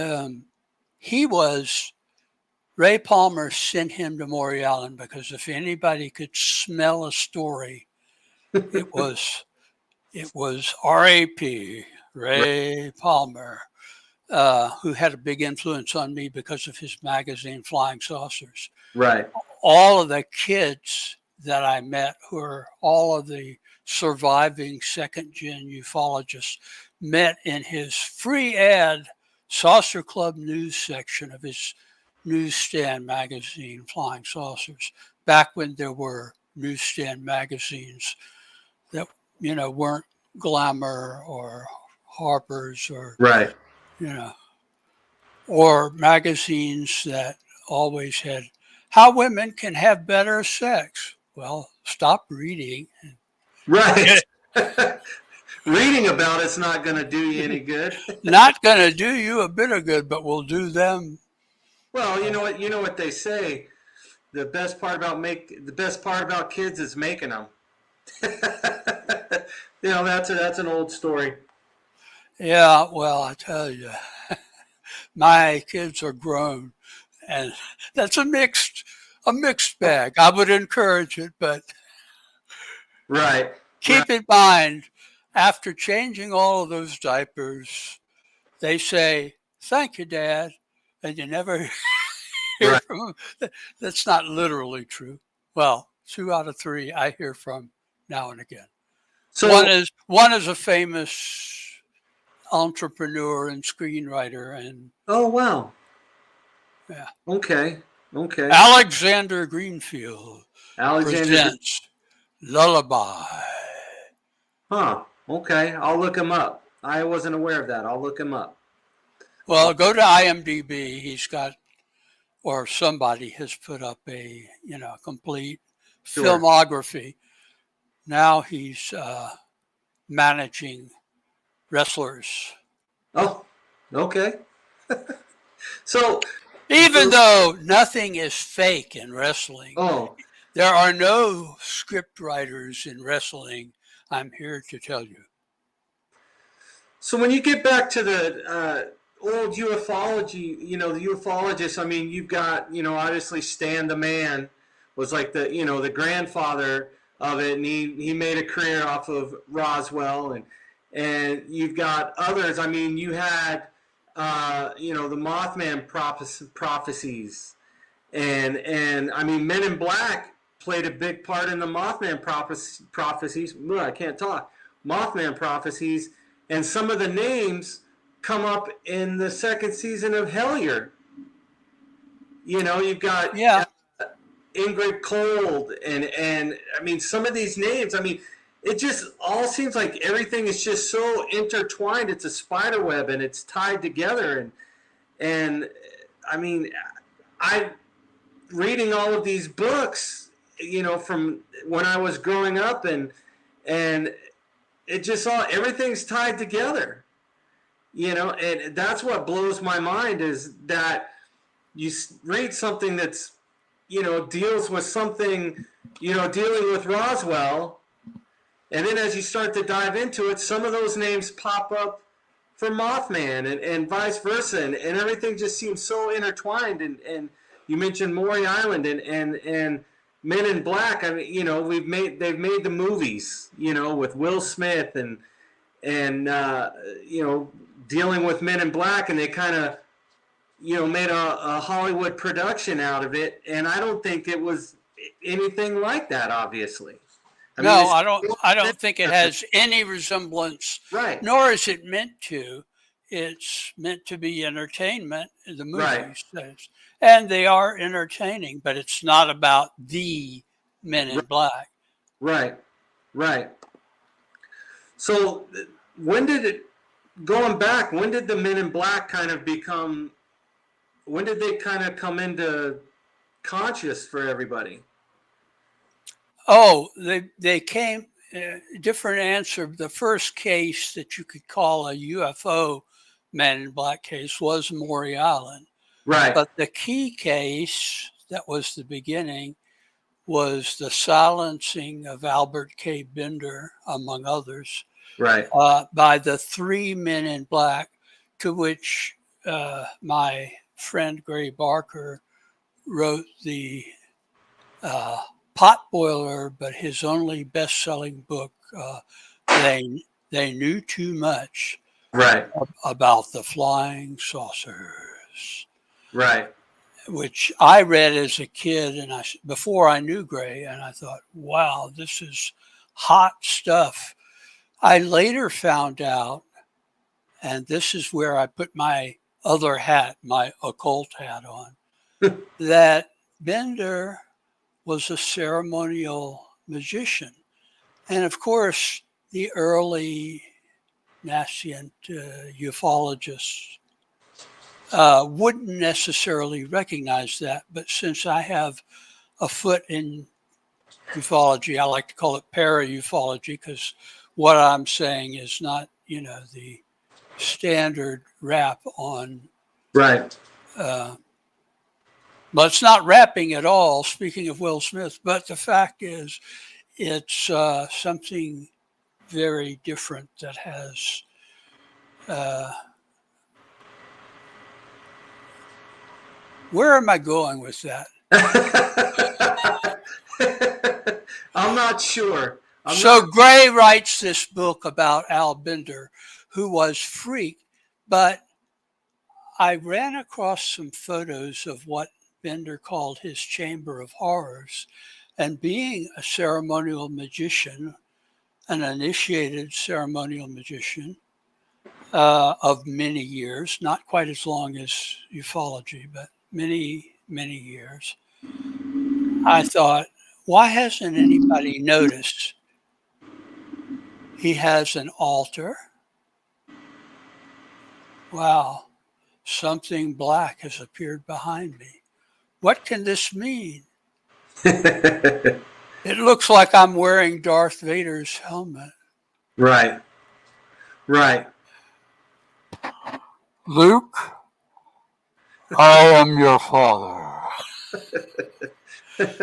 Ray Palmer sent him to Maury Island because if anybody could smell a story, it was R.A.P. Ray Palmer, who had a big influence on me because of his magazine Flying Saucers. Right. All of the kids that I met, who are all of the surviving second-gen ufologists, met in his free ad Saucer Club news section of his newsstand magazine, Flying Saucers, back when there were newsstand magazines that, you know, weren't Glamour or Harper's or, Right. you know, or magazines that always had how women can have better sex. Well, stop reading. Right. Reading about it's not going to do you any good. Not going to do you a bit of good, but will do them. Well, you know what they say. The best part about kids is making them. You know, that's an old story. Yeah, well, I tell you, my kids are grown, and that's a mixed bag. I would encourage it, but Right. keep in mind, after changing all of those diapers, they say, "Thank you, Dad," and you never hear from them. That's not literally true. Well, 2 out of 3 I hear from now and again. So one is a famous entrepreneur and screenwriter, and oh wow. yeah. Okay. Alexander Greenfield Alexander. presents Lullaby. Huh. Okay. I'll look him up. I wasn't aware of that. I'll look him up. Well, go to IMDb. He's got, or somebody has put up a, you know, complete filmography. Now he's managing wrestlers. Oh, okay. So even though nothing is fake in wrestling, there are no script writers in wrestling, I'm here to tell you. So when you get back to the old ufology, you know, the ufologists, I mean, you've got, you know, obviously Stan the Man was like the, you know, the grandfather of it, and he made a career off of Roswell, and you've got others. I mean, you had, you know, the Mothman prophecies, and I mean, Men in Black played a big part in the Mothman prophecies. Ugh, I can't talk. Mothman prophecies, and some of the names come up in the second season of Hellier. You've got Ingrid Cold, and I mean, some of these names, I mean, it just all seems like everything is just so intertwined. It's a spider web, and it's tied together. And I mean, I reading all of these books, from when I was growing up, and it just everything's tied together, and that's what blows my mind, is that you read something that's, deals with something, dealing with Roswell, and then as you start to dive into it, some of those names pop up for Mothman, and vice versa, and everything just seems so intertwined. And you mentioned Maury Island and Men in Black. I mean, they've made the movies, with Will Smith and dealing with Men in Black, and they kind of, made a Hollywood production out of it. And I don't think it was anything like that, obviously. I don't think it has any resemblance. Right. Nor is it meant to. It's meant to be entertainment, the movies. Right. And they are entertaining, but it's not about the Men in Black. Right. So when did the Men in Black kind of when did they kind of come into conscious for everybody? Oh, they came, different answer. The first case that you could call a UFO Man in Black case was Maury Island. Right. But the key case that was the beginning was the silencing of Albert K. Bender, among others, right, by the 3 Men in Black, to which my friend Gray Barker wrote the potboiler, but his only best-selling book, They Knew Too Much, right, about the flying saucers, right, which I read as a kid, and before I knew Gray, and I thought, wow, this is hot stuff. I later found out, and this is where I put my other hat, my occult hat on, that Bender was a ceremonial magician. And of course, the early nascent ufologists wouldn't necessarily recognize that. But since I have a foot in ufology, I like to call it para-ufology, because what I'm saying is not, the standard rap on. Right. But it's not rapping at all, speaking of Will Smith. But the fact is, it's something very different that has where am I going with that? I'm not sure. Gray writes this book about Al Bender, who was freaked, but I ran across some photos of what Bender called his Chamber of Horrors, and being a ceremonial magician, an initiated ceremonial magician of many years, not quite as long as ufology, but many, many years, I thought, why hasn't anybody noticed he has an altar? Wow, something black has appeared behind me. What can this mean? It looks like I'm wearing Darth Vader's helmet. Right. Luke, I am your father.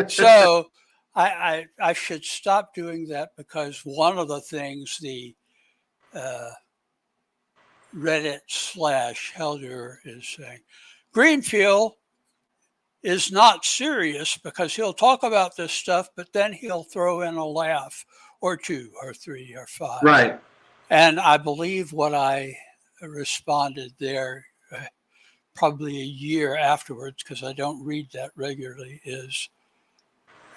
So I should stop doing that, because one of the things the Reddit /Helder is saying, Greenfield is not serious, because he'll talk about this stuff, but then he'll throw in a laugh or 2 or 3 or 5. Right. And I believe what I responded there probably a year afterwards, because I don't read that regularly, is,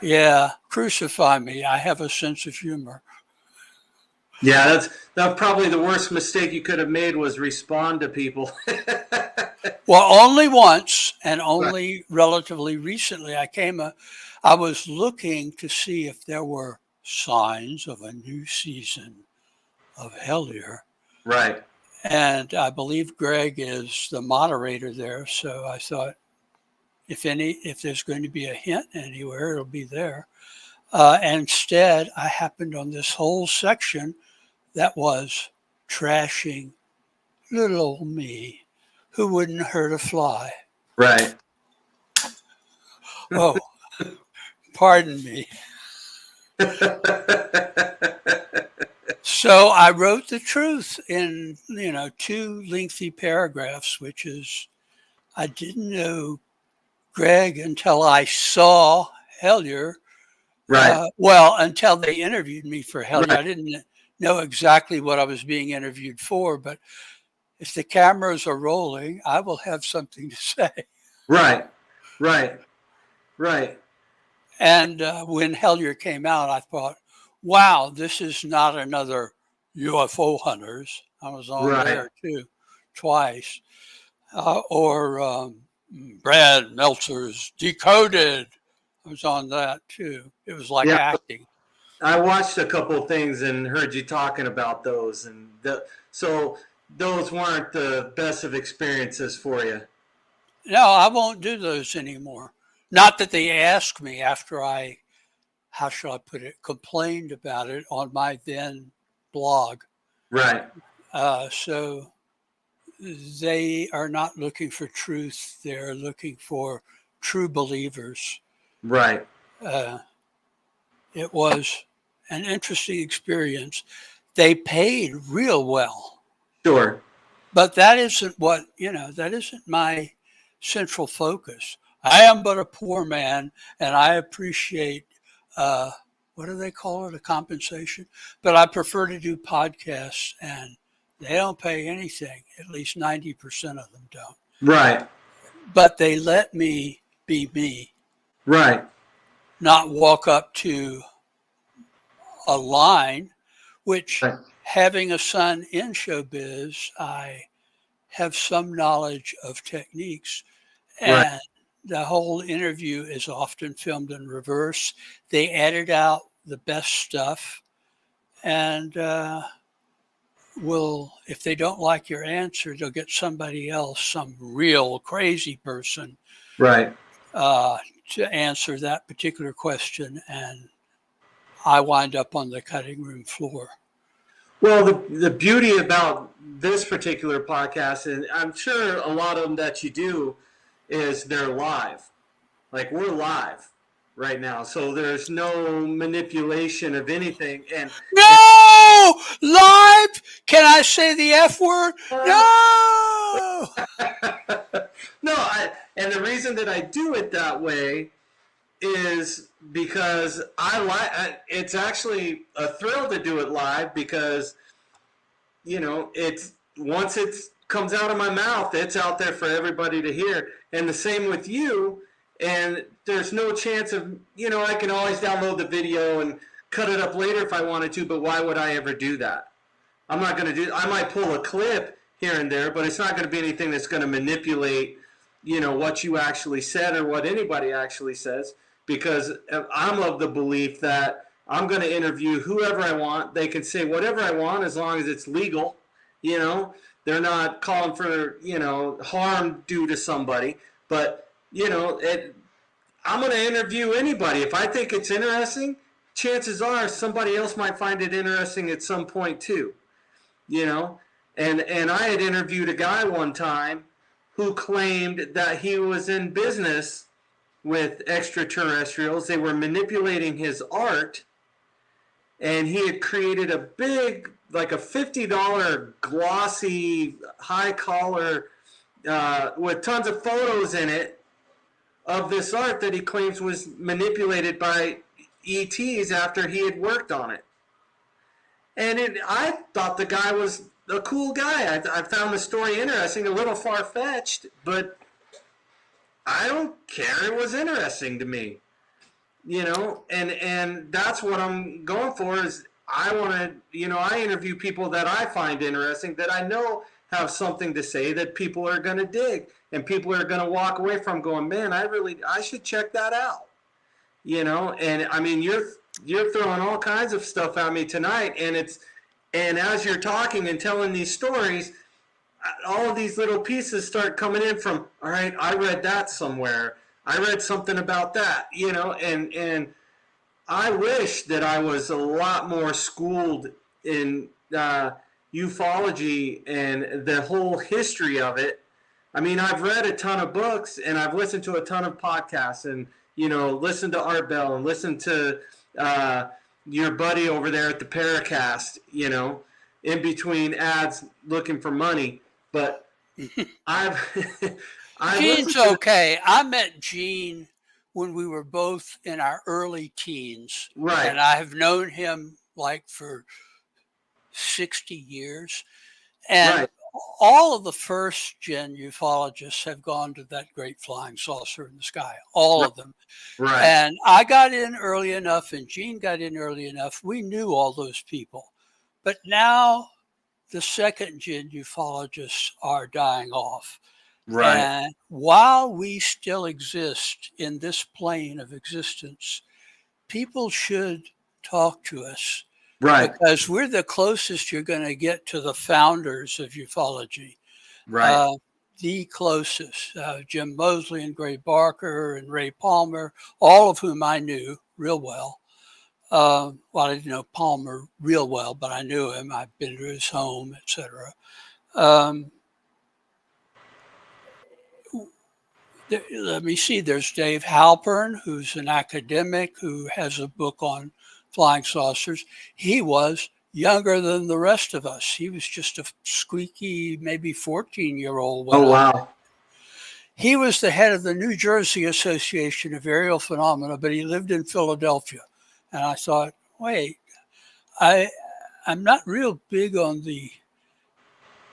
yeah, crucify me. I have a sense of humor. Yeah, that's probably the worst mistake you could have made was respond to people. Well, only once, and Right. only relatively recently. I was looking to see if there were signs of a new season of Hellier. Right. And I believe Greg is the moderator there. So I thought if there's going to be a hint anywhere, it'll be there. Instead, I happened on this whole section that was trashing little old me, who wouldn't hurt a fly. Right. Oh, pardon me. So I wrote the truth in, 2 lengthy paragraphs, which is, I didn't know Greg until I saw Hellier. Right. Until they interviewed me for Hellier. Right. I didn't know exactly what I was being interviewed for, but if the cameras are rolling, I will have something to say. Right. Right. Right. And when Hellier came out, I thought, wow, this is not another UFO Hunters. I was on Right. there too, twice. Or Brad Meltzer's Decoded. I was on that too. It was like acting. I watched a couple of things and heard you talking about those, and so those weren't the best of experiences for you. No, I won't do those anymore. Not that they asked me after I, how shall I put it, complained about it on my then blog. Right. So they are not looking for truth. They're looking for true believers. Right. It was an interesting experience. They paid real well. Sure. But that isn't that isn't my central focus. I am but a poor man, and I appreciate, what do they call it, a compensation? But I prefer to do podcasts, and they don't pay anything. At least 90% of them don't. Right. But they let me be me. Right. Not walk up to a line, which Right. having a son in showbiz, I have some knowledge of techniques. And Right. the whole interview is often filmed in reverse. They edit out the best stuff, and if they don't like your answer, they'll get somebody else, some real crazy person, Right. to answer that particular question, and I wind up on the cutting room floor. Well, the beauty about this particular podcast, and I'm sure a lot of them that you do, is they're live. Like, we're live right now, so there's no manipulation of anything. No! Live? Can I say the F word? No! No, and the reason that I do it that way is because it's actually a thrill to do it live, because once it comes out of my mouth, it's out there for everybody to hear. And the same with you. And there's no chance of, I can always download the video and cut it up later if I wanted to, but why would I ever do that? I'm not going to I might pull a clip here and there, but it's not going to be anything that's going to manipulate, what you actually said or what anybody actually says, because I'm of the belief that I'm going to interview whoever I want. They can say whatever I want as long as it's legal. They're not calling for, harm due to somebody. But, I'm going to interview anybody. If I think it's interesting, chances are somebody else might find it interesting at some point too. And I had interviewed a guy one time who claimed that he was in business with extraterrestrials. They were manipulating his art, and he had created a big, like a $50 glossy high collar with tons of photos in it of this art that he claims was manipulated by ETs after he had worked on it. And I thought the guy was a cool guy. I found the story interesting, a little far-fetched, but I don't care. It was interesting to me. And that's what I'm going for, is I want to, I interview people that I find interesting, that I know have something to say that people are going to dig, and people are going to walk away from going, man, I should check that out. And I mean, you're throwing all kinds of stuff at me tonight, and as you're talking and telling these stories, all of these little pieces start coming in from, all right, I read that somewhere. I read something about that, and I wish that I was a lot more schooled in ufology and the whole history of it. I mean, I've read a ton of books, and I've listened to a ton of podcasts, and listened to Art Bell, and listened to your buddy over there at the Paracast, in between ads looking for money. But I've Gene's okay. I met Gene when we were both in our early teens. Right. And I have known him like for 60 years. And Right. all of the first gen ufologists have gone to that great flying saucer in the sky. All of them. Right. And I got in early enough, and Gene got in early enough. We knew all those people. But now the second gen ufologists are dying off. Right. And while we still exist in this plane of existence, people should talk to us. Right. Because we're the closest you're going to get to the founders of ufology. Right. The closest. Jim Moseley and Gray Barker and Ray Palmer, all of whom I knew real well. Well, I didn't know Palmer real well, but I knew him. I've been to his home, etc. Let me see. There's Dave Halpern, who's an academic who has a book on flying saucers. He was younger than the rest of us. He was just a squeaky, maybe 14-year-old. Oh, wow. He was the head of the New Jersey Association of Aerial Phenomena, but he lived in Philadelphia. And I thought, wait, I'm not real big on the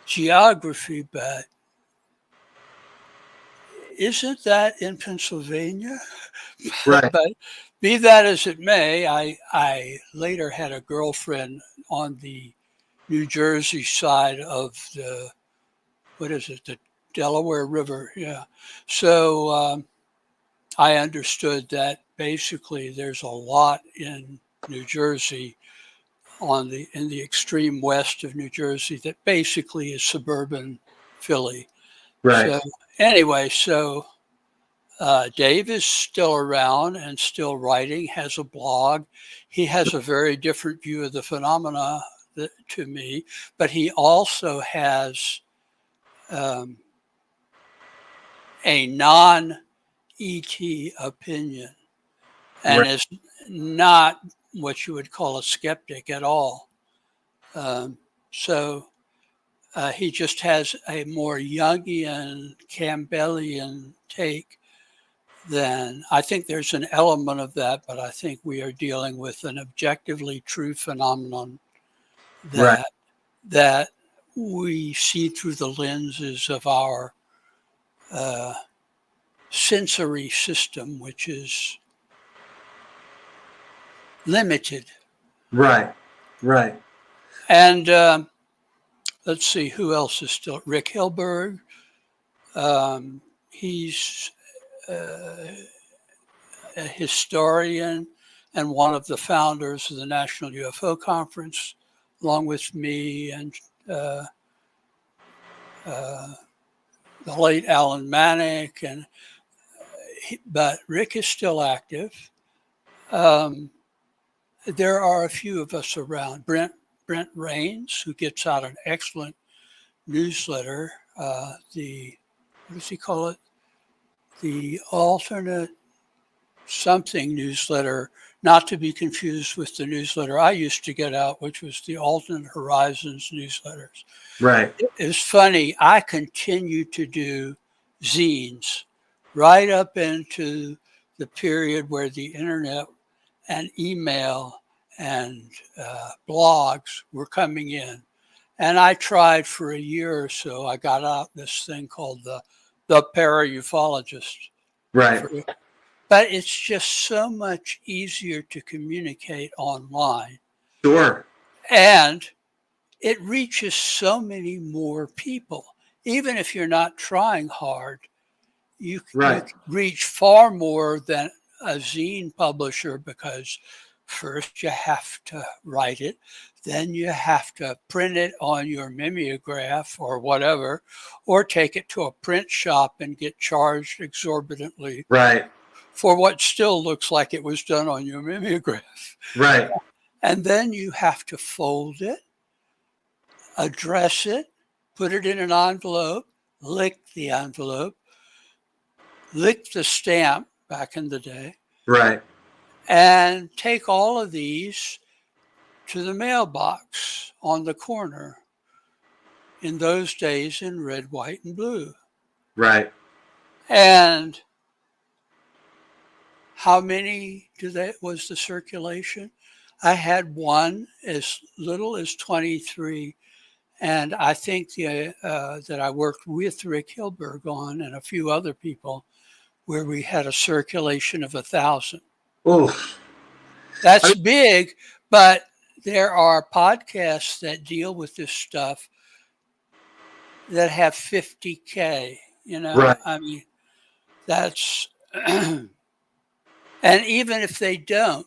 geography, but isn't that in Pennsylvania? Right. But be that as it may, I later had a girlfriend on the New Jersey side of the, the Delaware River. Yeah. So I understood that basically there's a lot in New Jersey in the extreme west of New Jersey that basically is suburban Philly. Right. So anyway, Dave is still around and still writing, has a blog. He has a very different view of the phenomena to me, but he also has a non-ET opinion and is not what you would call a skeptic at all. He just has a more Jungian, Campbellian take than, I think there's an element of that, but I think we are dealing with an objectively true phenomenon that we see through the lenses of our sensory system, which is limited. Right. Right. And let's see, who else is still? Rick Hilberg. He's a historian and one of the founders of the National UFO Conference, along with me and the late Alan Manick. But Rick is still active. There are a few of us around. Brent Rains, who gets out an excellent newsletter, what does he call it? The alternate something newsletter, not to be confused with the newsletter I used to get out, which was the Alternate Horizons newsletters. Right. It's funny, I continue to do zines right up into the period where the internet and email and blogs were coming in. And I tried for a year or so. I got out this thing called the Para-Ufologist. Right. But it's just so much easier to communicate online. Sure. And it reaches so many more people. Even if you're not trying hard, you Right. reach far more than a zine publisher, because first you have to write it, then you have to print it on your mimeograph or whatever, or take it to a print shop and get charged exorbitantly Right. for what still looks like it was done on your mimeograph. Right. And then you have to fold it, address it, put it in an envelope, lick the envelope, lick the stamp back in the day, Right. and take all of these to the mailbox on the corner, in those days in red, white, and blue. Right. And how many was the circulation? I had one as little as 23. And I think that I worked with Rick Hilberg on, and a few other people, where we had a circulation of 1,000. Oof. That's big, but there are podcasts that deal with this stuff that have 50K, Right. I mean, that's, and even if they don't,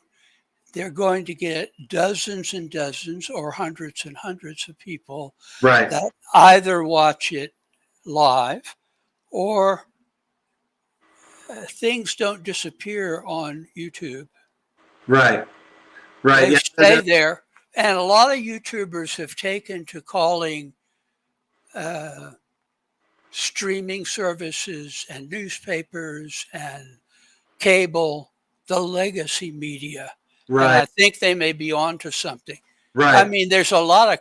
they're going to get dozens and dozens or hundreds and hundreds of people Right. that either watch it live, or things don't disappear on YouTube. Right. Right. They Yeah. stay there. And a lot of YouTubers have taken to calling streaming services and newspapers and cable the legacy media. Right. And I think they may be onto something. Right. I mean, there's a lot of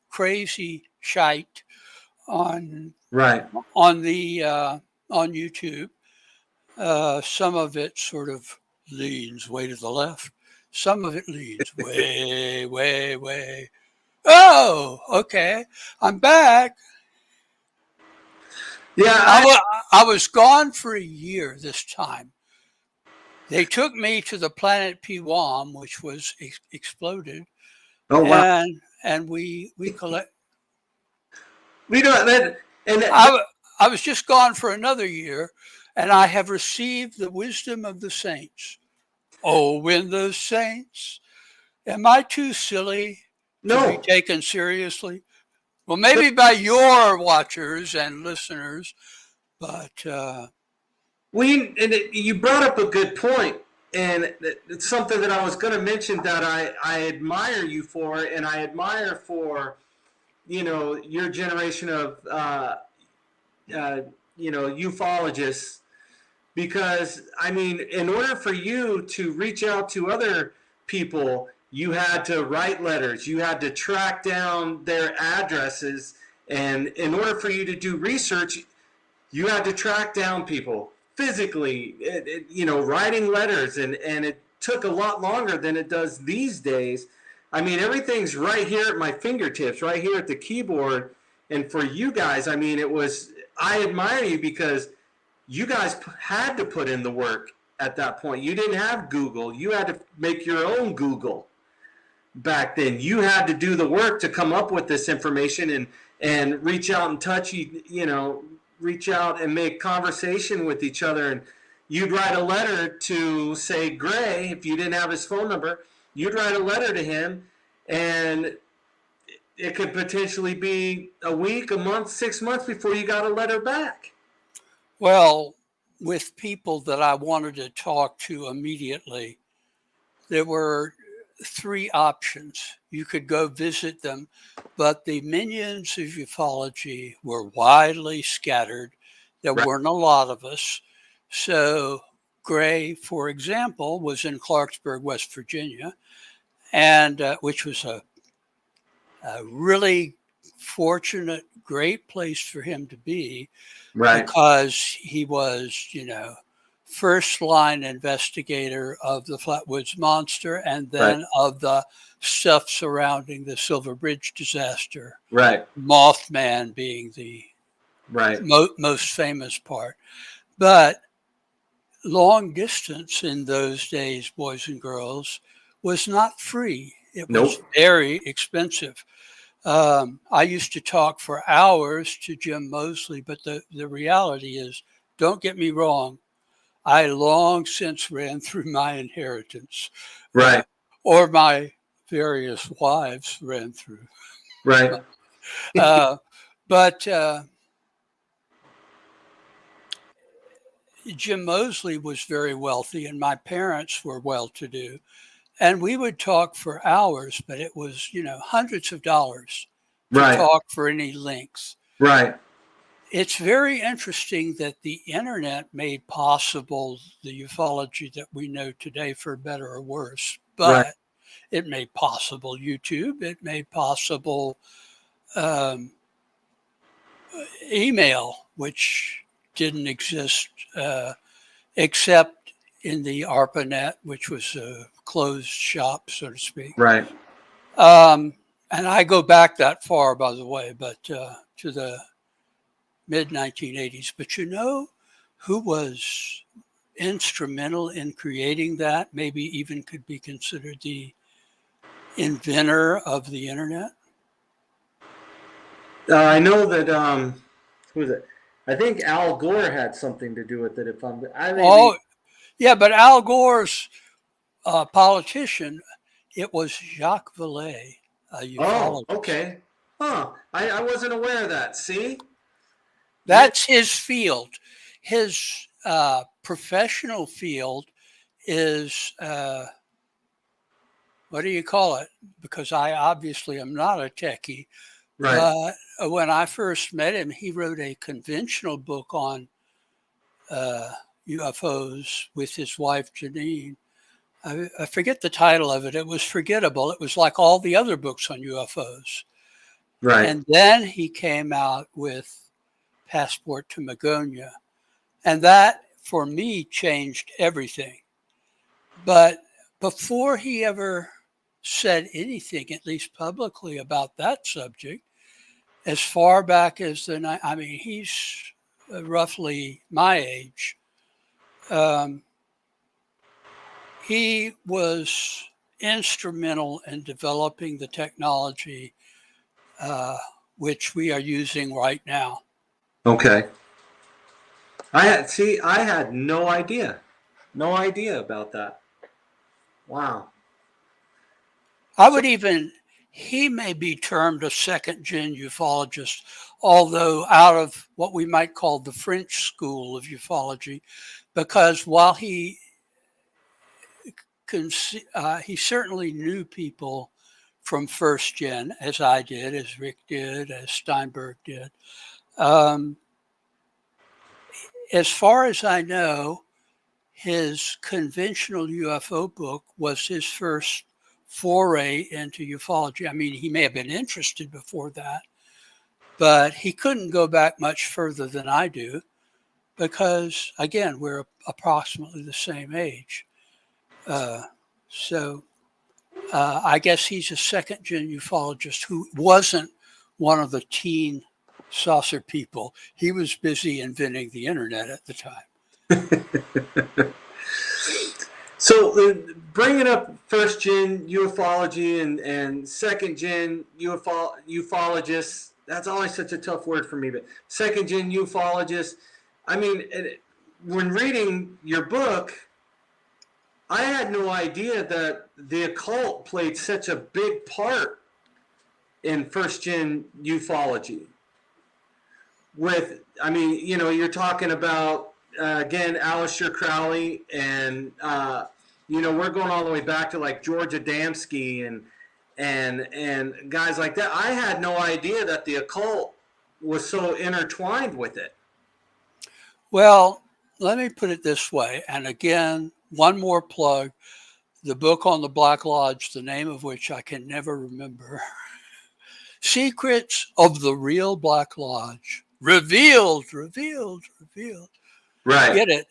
crazy shite on Right. on YouTube. Some of it sort of leans way to the left. Some of it leans way, way, way. Oh, okay. I'm back. Yeah. I was gone for a year this time. They took me to the planet Piwam, which was exploded. Oh wow. And we collect. We don't. And I was just gone for another year, and I have received the wisdom of the saints. Oh, when the saints. Am I too silly to be taken seriously? Well, maybe by your watchers and listeners, but you brought up a good point, and it's something that I was going to mention that I admire you for, and I admire for, your generation of ufologists, because I mean, in order for you to reach out to other people, you had to write letters, you had to track down their addresses, and in order for you to do research, you had to track down people physically, writing letters, and it took a lot longer than it does these days. I mean, everything's right here at my fingertips, right here at the keyboard. And for you guys, I mean, I admire you because you guys had to put in the work at that point. You didn't have Google. You had to make your own Google back then. You had to do the work to come up with this information and reach out and touch, reach out and make conversation with each other. And you'd write a letter to, say, Gray. If you didn't have his phone number, you'd write a letter to him, and it could potentially be a week, a month, 6 months before you got a letter back. Well, with people that I wanted to talk to immediately, there were 3 options. You could go visit them, but the minions of ufology were widely scattered. There weren't a lot of us. So Gray, for example, was in Clarksburg, West Virginia, and which was a really fortunate, great place for him to be, because he was, first line investigator of the Flatwoods Monster, and then of the stuff surrounding the Silver Bridge disaster. Mothman being the most famous part. But long distance in those days, boys and girls, was not free. It Nope. was very expensive. I used to talk for hours to Jim Moseley, but the reality is, don't get me wrong, I long since ran through my inheritance, Right. or my various wives ran through. Right. But Jim Moseley was very wealthy, and my parents were well-to-do. And we would talk for hours, but it was, hundreds of dollars to Right. talk for any length. Right. It's very interesting that the internet made possible the ufology that we know today, for better or worse. But Right. it made possible YouTube. It made possible email, which didn't exist except in the ARPANET, which was a closed shop, so to speak. Right. And I go back that far, by the way, but to the mid-1980s. But you know who was instrumental in creating that, maybe even could be considered the inventor of the internet? I know that, who is it? I think Al Gore had something to do with it. Oh, yeah, but Al Gore's politician, it was Jacques Vallée, a ufologist. Oh, okay. Huh. I wasn't aware of that. See? That's his field. His professional field is, what do you call it? Because I obviously am not a techie. Right. But when I first met him, he wrote a conventional book on UFOs with his wife, Janine. I forget the title of it. It was forgettable. It was like all the other books on UFOs. Right. And then he came out with Passport to Magonia. And that, for me, changed everything. But before he ever said anything, at least publicly, about that subject, as far back as he's roughly my age. He was instrumental in developing the technology which we are using right now. Okay. I had no idea. No idea about that. Wow. He may be termed a second-gen ufologist, although out of what we might call the French school of ufology, because while he certainly knew people from first gen, as I did, as Rick did, as Steinberg did. As far as I know, his conventional UFO book was his first foray into ufology. I mean, he may have been interested before that, but he couldn't go back much further than I do because, again, we're approximately the same age. So I guess he's a second-gen ufologist who wasn't one of the teen saucer people. He was busy inventing the internet at the time. So bringing up first-gen ufology and second-gen ufologists, that's always such a tough word for me, but second-gen ufologists, I mean, when reading your book, I had no idea that the occult played such a big part in first-gen ufology. You're talking about, again, Aleister Crowley, and, we're going all the way back to like George Adamski and guys like that. I had no idea that the occult was so intertwined with it. Well, let me put it this way. And again, one more plug, the book on the Black Lodge, the name of which I can never remember. Secrets of the Real Black Lodge. Revealed. Right. Get it?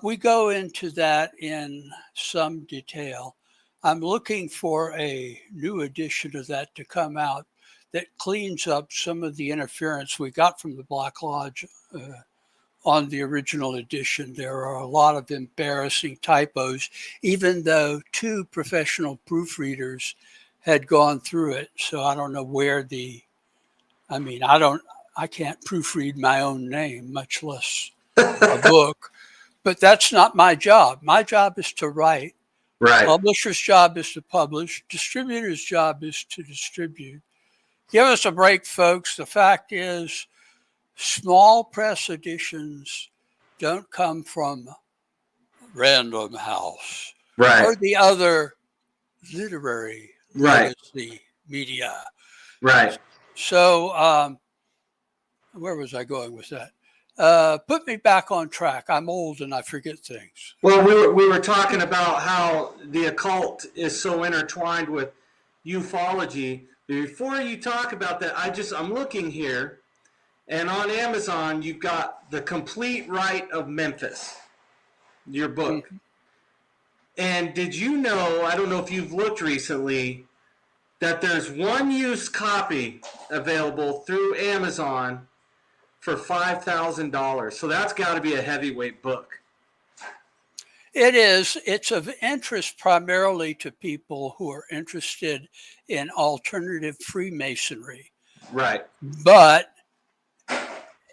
We go into that in some detail. I'm looking for a new edition of that to come out that cleans up some of the interference we got from the Black Lodge on the original edition. There are a lot of embarrassing typos, even though 2 professional proofreaders had gone through it. So I don't know where I can't proofread my own name, much less a book. But that's not my job. My job is to write. Right. Publisher's job is to publish. Distributor's job is to distribute. Give us a break, folks. The fact is, small press editions don't come from Random House or the other literary legacy media. Right. So, where was I going with that? Put me back on track. I'm old and I forget things. Well, we were talking about how the occult is so intertwined with ufology. Before you talk about that, I'm looking here, and on Amazon you've got The Complete Rite of Memphis, your book. Mm-hmm. And did you know, I don't know if you've looked recently, that there's one used copy available through Amazon for $5,000. So that's got to be a heavyweight book. It is. It's of interest primarily to people who are interested in alternative Freemasonry. Right. But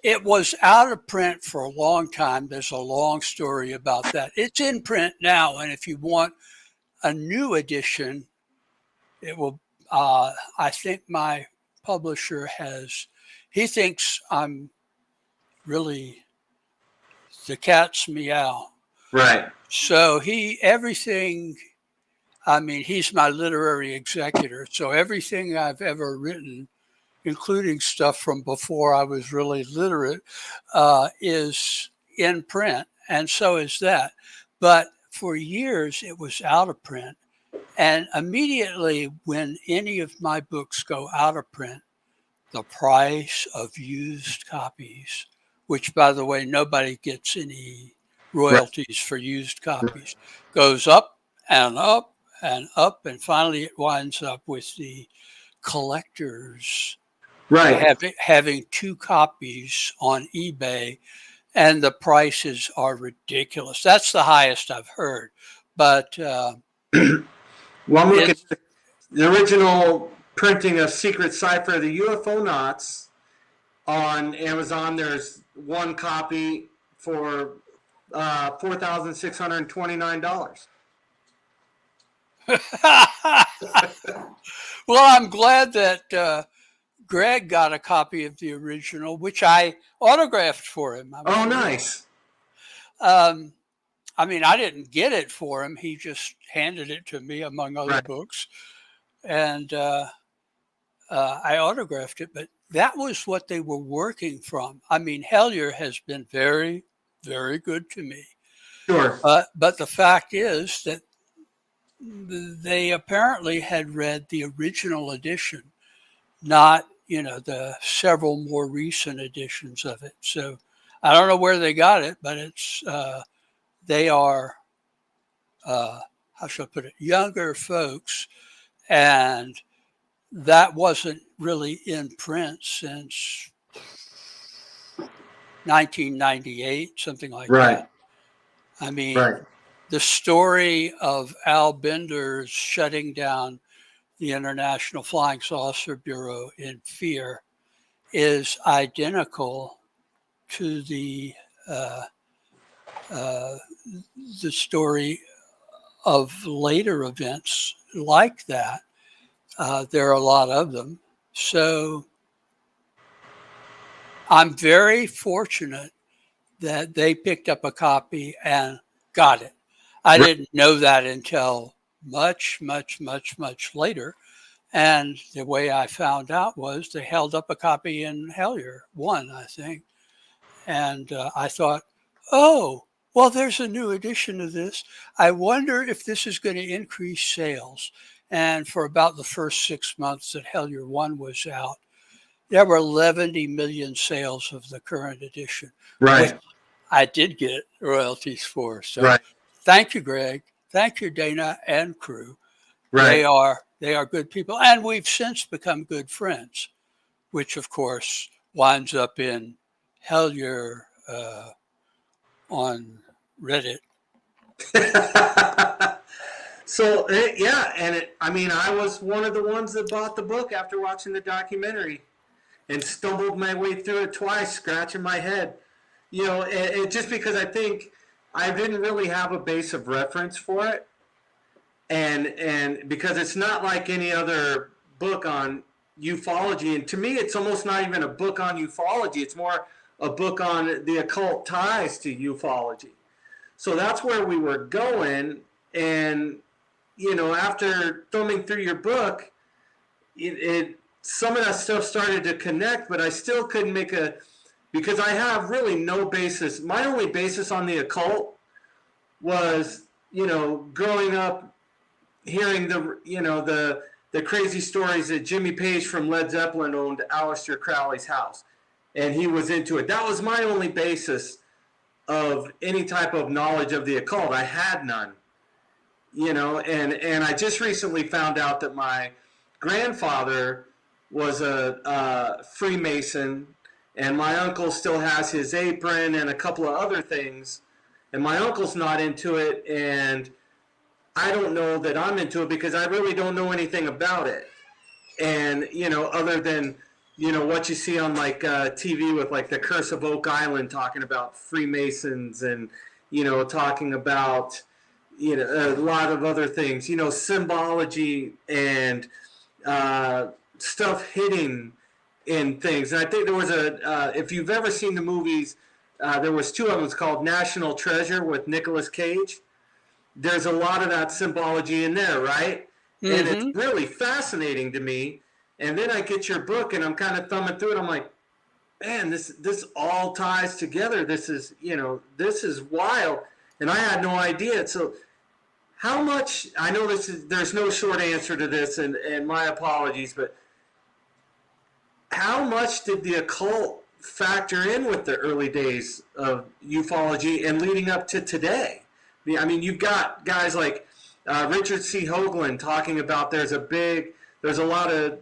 it was out of print for a long time. There's a long story about that. It's in print now, and if you want a new edition, it will. I think my publisher he thinks I'm really the cat's meow. Right. So he's my literary executor. So everything I've ever written, including stuff from before I was really literate, is in print. And so is that. But for years, it was out of print. And immediately when any of my books go out of print, the price of used copies, which, by the way, nobody gets any royalties for used copies, goes up and up and up. And finally, it winds up with the collectors having 2 copies on eBay, and the prices are ridiculous. That's the highest I've heard. But well, I'm looking at the original printing of Secret Cipher, the UFO Knots, on Amazon. There's one copy for $4,629. Well, I'm glad that Greg got a copy of the original, which I autographed for him. Oh, nice. I didn't get it for him. He just handed it to me among other books. And I autographed it, but that was what they were working from. Hellier has been very, very good to me. Sure. But the fact is that they apparently had read the original edition, not, the several more recent editions of it. So I don't know where they got it, but it's, they are, how shall I put it, younger folks. And that wasn't really in print since 1998, something like that. The story of Al Bender's shutting down the International Flying Saucer Bureau in fear is identical to the story of later events like that. There are a lot of them. So I'm very fortunate that they picked up a copy and got it. I didn't know that until much, much, much, much later. And the way I found out was they held up a copy in Hellier, one, I think. And I thought, oh, well, there's a new edition of this. I wonder if this is going to increase sales. And for about the first 6 months that Hellier 1 was out, there were 11 million sales of the current edition. Right. Which I did get royalties for. So thank you, Greg. Thank you, Dana and crew. Right. They are good people. And we've since become good friends, which, of course, winds up in Hellier on Reddit. So yeah, and I was one of the ones that bought the book after watching the documentary, and stumbled my way through it twice, scratching my head. It just because I think I didn't really have a base of reference for it, and because it's not like any other book on ufology, and to me, it's almost not even a book on ufology. It's more a book on the occult ties to ufology. So that's where we were going, and after thumbing through your book, some of that stuff started to connect, but I still couldn't because I have really no basis. My only basis on the occult was, growing up, hearing the crazy stories that Jimmy Page from Led Zeppelin owned Aleister Crowley's house, and he was into it. That was my only basis of any type of knowledge of the occult. I had none. And I just recently found out that my grandfather was a Freemason, and my uncle still has his apron and a couple of other things, and my uncle's not into it, and I don't know that I'm into it because I really don't know anything about it. And, other than, what you see on like TV with like the Curse of Oak Island talking about Freemasons and, talking about, a lot of other things, symbology and stuff hidden in things. And I think there was if you've ever seen the movies, there was two of them. It's called National Treasure with Nicolas Cage. There's a lot of that symbology in there, right? Mm-hmm. And it's really fascinating to me. And then I get your book and I'm kind of thumbing through it. I'm like, man, this all ties together. This is wild. And I had no idea. So how much, I know there's no short answer to this, and my apologies, but how much did the occult factor in with the early days of ufology and leading up to today? I mean, you've got guys like Richard C. Hoagland talking about there's a lot of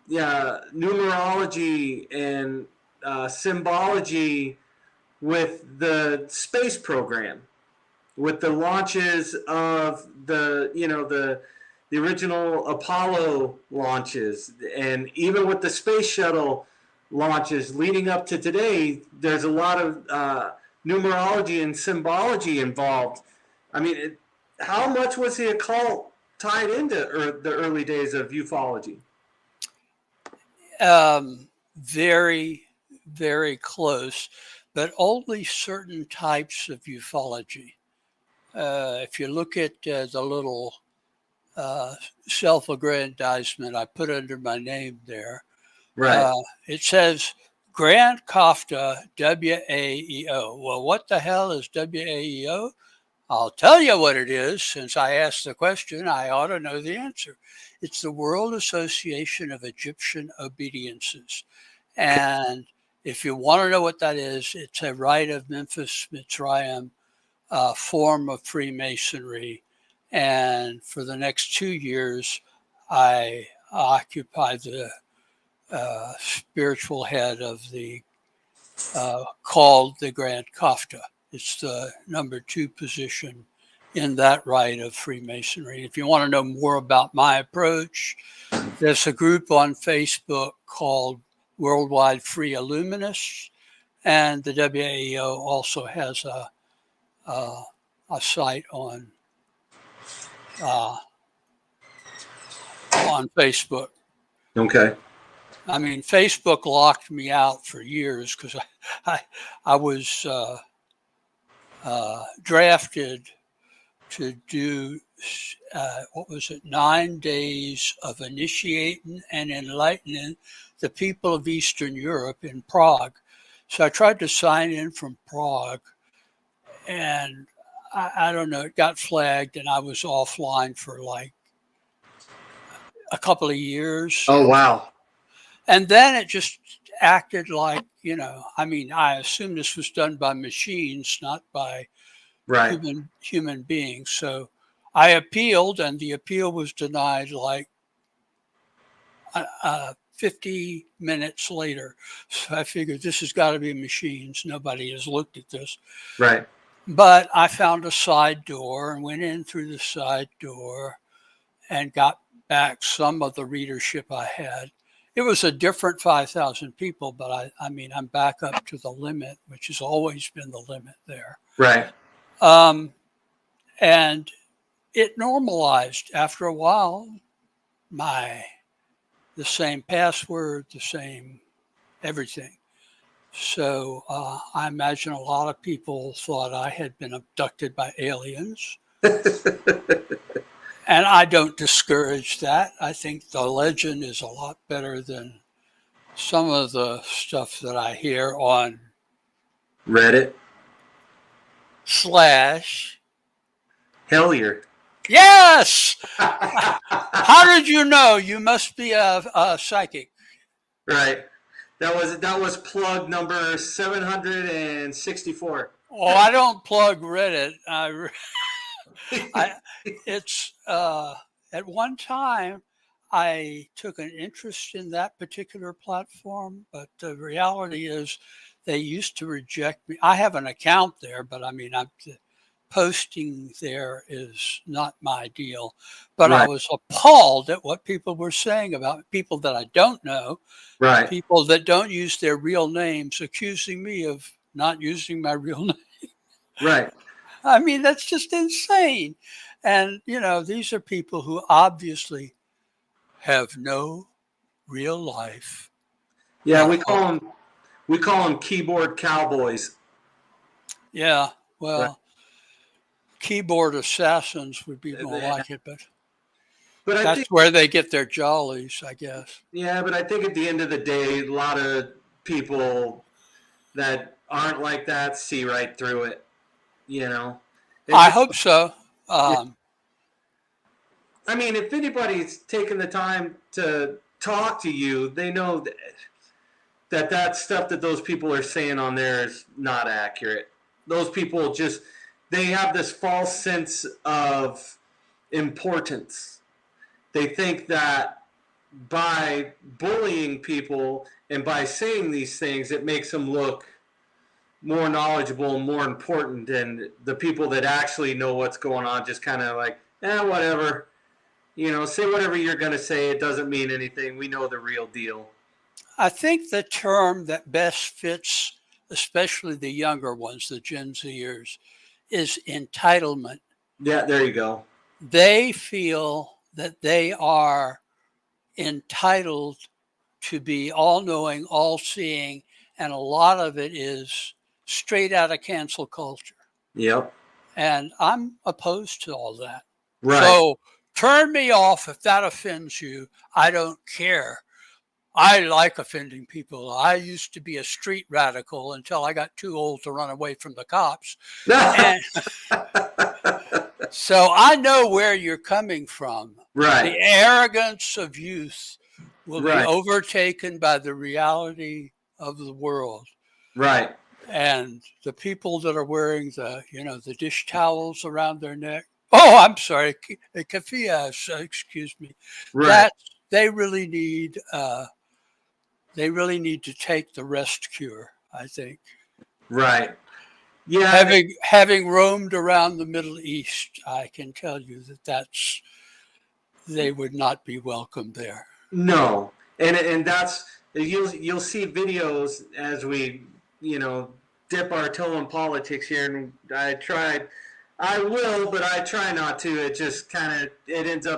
numerology and symbology with the space program, with the launches of the original Apollo launches, and even with the space shuttle launches leading up to today, there's a lot of numerology and symbology involved. I mean, how much was the occult tied into the early days of ufology? Very, very close, but only certain types of ufology. If you look at the little self-aggrandizement I put under my name there, right? It says Grand Kafta WAEO. Well, what the hell is WAEO? I'll tell you what it is. Since I asked the question, I ought to know the answer. It's the World Association of Egyptian Obediences. And if you want to know what that is, it's a rite of Memphis Mitzrayim form of Freemasonry. And for the next 2 years, I occupy the spiritual head of the called the Grand Kafta. It's the number 2 position in that rite of Freemasonry. If you want to know more about my approach, there's a group on Facebook called Worldwide Free Illuminists, and the WAEO also has a site on Facebook. Okay. I mean, Facebook locked me out for years because I was drafted to do 9 days of initiating and enlightening the people of Eastern Europe in Prague. So I tried to sign in from Prague, and I don't know, it got flagged, and I was offline for like a couple of years. Oh, wow. And then it just acted like, I assume this was done by machines, not by human beings. So I appealed, and the appeal was denied like 50 minutes later. So I figured this has got to be machines. Nobody has looked at this. Right. But I found a side door and went in through the side door and got back some of the readership I had. It was a different 5,000 people, but I mean, I'm back up to the limit, which has always been the limit there. Right. And it normalized after a while. The same password, the same everything. So I imagine a lot of people thought I had been abducted by aliens. And I don't discourage that. I think the legend is a lot better than some of the stuff that I hear on Reddit. / Hellier. Yes! How did you know? You must be a psychic. Right. That was plug number 764. Oh, I don't plug Reddit. It's at one time I took an interest in that particular platform, but the reality is they used to reject me. I have an account there, but I mean, posting there is not my deal. But Right. I was appalled at what people were saying about people that I don't know, Right. people that don't use their real names, accusing me of not using my real name. Right. I mean, that's just insane. And, you know, these are people who obviously have no real life. Yeah, we call them keyboard cowboys. Yeah, well, Right. Keyboard assassins would be more like it, but I that's think, where they get their jollies, I guess. yeah, but I think at the end of the day, a lot of people that aren't like that see right through it. You know, I hope so. I mean, if anybody's taken the time to talk to you, they know that stuff that those people are saying on there is not accurate. Those people they have this false sense of importance. They think that by bullying people and by saying these things, it makes them look more knowledgeable and more important, and the people that actually know what's going on just kind of like, whatever. You know, say whatever you're going to say. It doesn't mean anything. We know the real deal. I think the term that best fits, especially the younger ones, the Gen Zers, is entitlement. Yeah, there you go. They feel that they are entitled to be all-knowing, all-seeing, and a lot of it is straight out of cancel culture. Yep. And I'm opposed to all that. Right. So turn me off if that offends you. I don't care. I like offending people. I used to be a street radical until I got too old to run away from the cops. And so I know where you're coming from. Right. The arrogance of youth will Right. be overtaken by the reality of the world. Right. And the people that are wearing the dish towels around their neck. Oh, I'm sorry, keffiyehs, excuse me. Right. That they really need to take the rest cure, I think. Right. Yeah. Having roamed around the Middle East, I can tell you they would not be welcome there. No. And that's you'll see videos as we, dip our toe in politics here, and I will, but I try not to. It just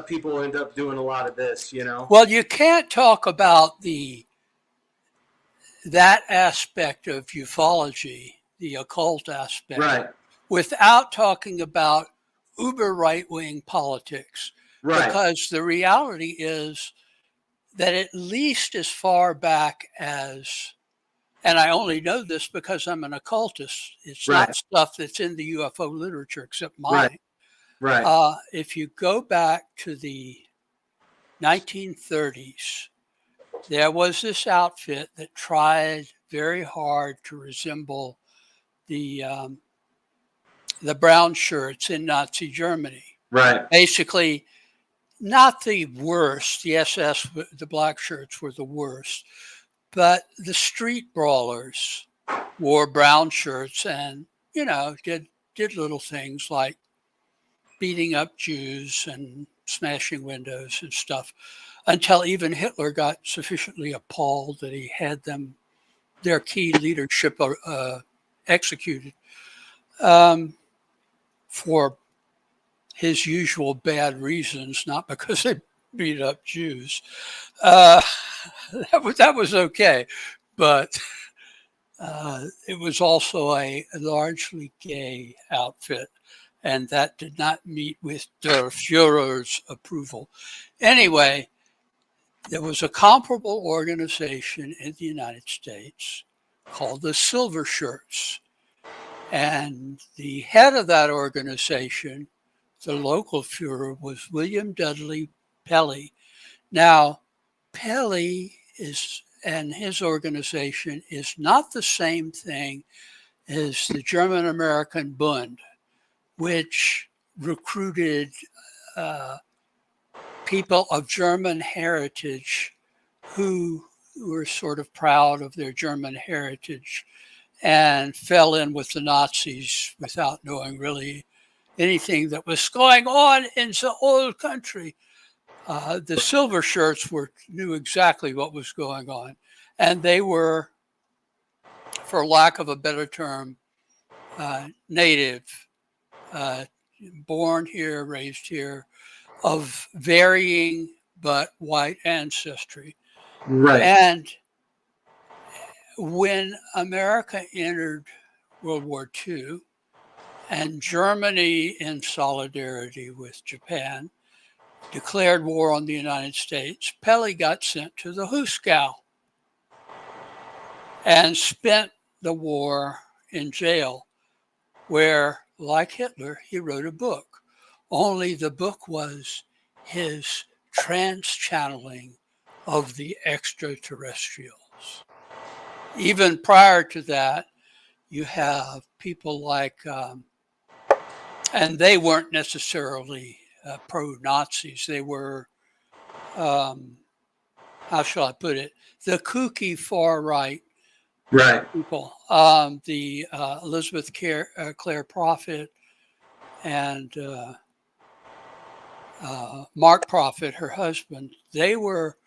people end up doing a lot of this, Well, you can't talk about that aspect of ufology, the occult aspect, Right. without talking about uber right-wing politics. Right. Because the reality is that at least as far back as, and I only know this because I'm an occultist, it's Right. not stuff that's in the UFO literature except mine. Right. If you go back to the 1930s, there was this outfit that tried very hard to resemble the brown shirts in Nazi Germany. Right. Basically, not the worst. The SS, the black shirts were the worst, but the street brawlers wore brown shirts and, did little things like beating up Jews and smashing windows and stuff, until even Hitler got sufficiently appalled that he had their key leadership executed for his usual bad reasons, not because they beat up Jews. That was okay, but it was also a largely gay outfit, and that did not meet with der Führer's approval. Anyway, there was a comparable organization in the United States called the Silver Shirts. And the head of that organization, the local Führer, was William Dudley Pelley. Now, Pelley and his organization is not the same thing as the German-American Bund, which recruited people of German heritage who were sort of proud of their German heritage and fell in with the Nazis without knowing really anything that was going on in the old country. The Silver Shirts knew exactly what was going on, and they were, for lack of a better term, native, born here, raised here, of varying but white ancestry. Right. And when America entered World War II and Germany, in solidarity with Japan, declared war on the United States, Pelley got sent to the Huskow and spent the war in jail, where, like Hitler, he wrote a book. Only the book was his trans-channeling of the extraterrestrials. Even prior to that, you have people like, and they weren't necessarily pro-Nazis. They were, how shall I put it, the kooky far right people. The Elizabeth Clare Prophet and Mark Prophet, her husband, they were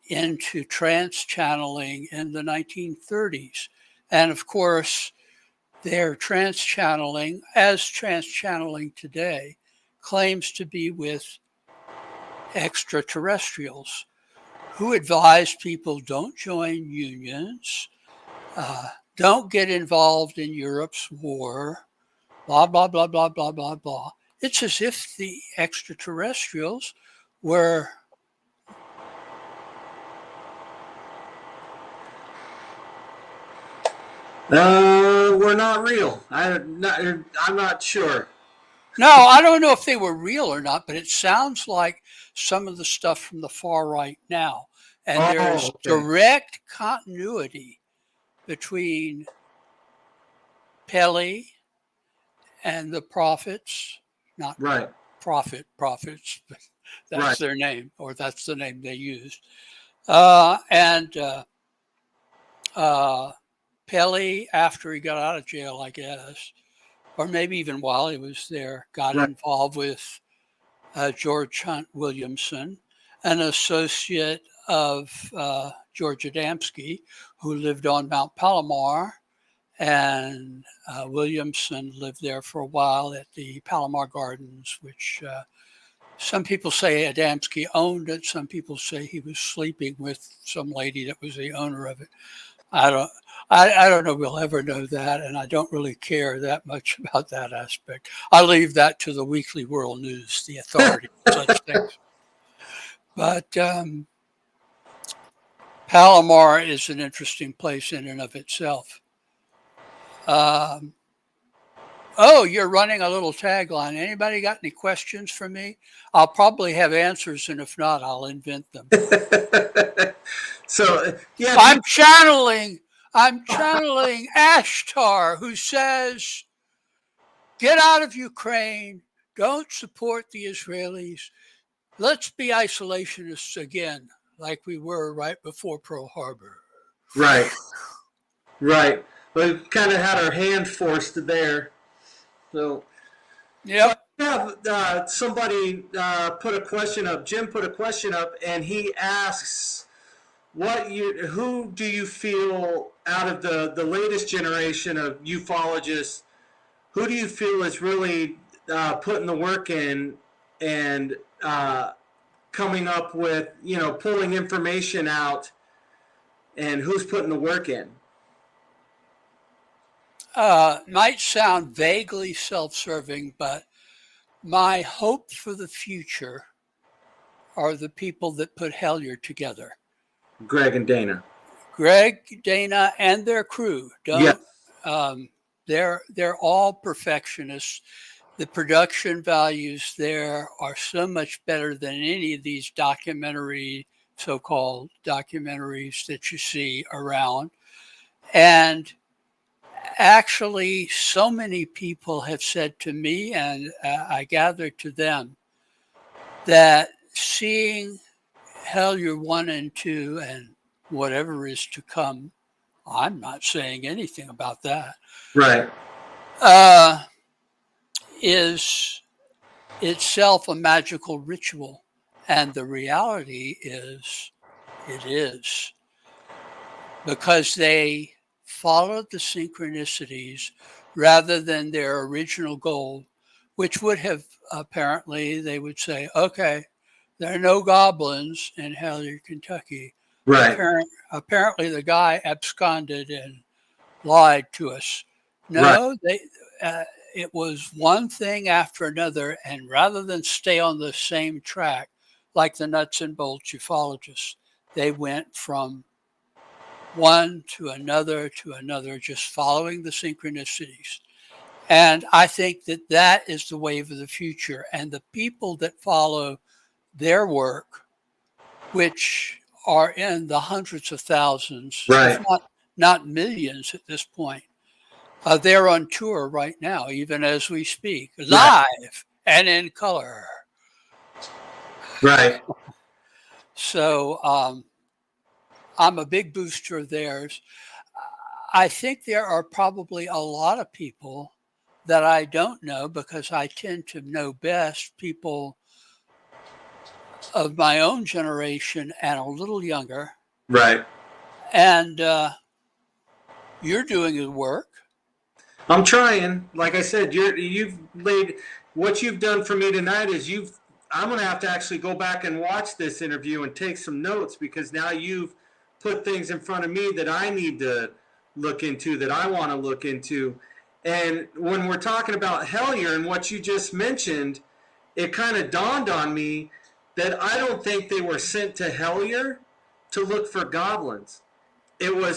into trans-channeling in the 1930s. And of course, their trans-channeling, as trans-channeling today, claims to be with extraterrestrials who advise people don't join unions, don't get involved in Europe's war, blah, blah, blah, blah, blah, blah, blah. It's as if the extraterrestrials were We're not real. I'm not sure. No, I don't know if they were real or not, but it sounds like some of the stuff from the far right now. And there's direct continuity between Pelley and the prophets, not prophets, but that's their name, or that's the name they used. And Pelley, after he got out of jail, I guess, or maybe even while he was there, got involved with George Hunt Williamson, an associate of George Adamski, who lived on Mount Palomar. And Williamson lived there for a while at the Palomar Gardens, which some people say Adamski owned it. Some people say he was sleeping with some lady that was the owner of it. I don't know we'll ever know that, and I don't really care that much about that aspect. I leave that to the Weekly World News, the authority of such things. But Palomar is an interesting place in and of itself. You're running a little tagline. Anybody got any questions for me? I'll probably have answers, and if not, I'll invent them. So, yeah. I'm channeling Ashtar, who says, get out of Ukraine, don't support the Israelis, let's be isolationists again, like we were right before Pearl Harbor. Right. Right. We kind of had our hand forced there. So Yep. I have somebody put a question up. Jim put a question up, and he asks, who do you feel out of the latest generation of ufologists, who do you feel is really putting the work in and coming up with, pulling information out, and who's putting the work in? Might sound vaguely self-serving, but my hope for the future are the people that put Hellier together. Greg and Dana. Greg, Dana, and their crew. Yes. They're all perfectionists. The production values there are so much better than any of these so-called documentaries that you see around. And actually, so many people have said to me, and I gather to them, that seeing Hellier 1 and 2 and whatever is to come, I'm not saying anything about that. Right. Is itself a magical ritual. And the reality is, it is. Because they followed the synchronicities rather than their original goal, which would have apparently, they would say, okay, there are no goblins in Hellier, Kentucky. Right. Apparently the guy absconded and lied to us. No, right. It was one thing after another, and rather than stay on the same track like the nuts and bolts ufologists, they went from one to another, just following the synchronicities. And I think that is the wave of the future. And the people that follow their work, which are in the hundreds of thousands, right. if not millions at this point, they're on tour right now, even as we speak, live and in color. Right. So I'm a big booster of theirs. I think there are probably a lot of people that I don't know, because I tend to know best people of my own generation and a little younger. Right. And you're doing the work. I'm trying. Like I said, you've laid, what you've done for me tonight is I'm going to have to actually go back and watch this interview and take some notes, because now you've put things in front of me that I need to look into, that I want to look into. And when we're talking about Hellier and what you just mentioned, it kind of dawned on me that I don't think they were sent to Hellier to look for goblins. They were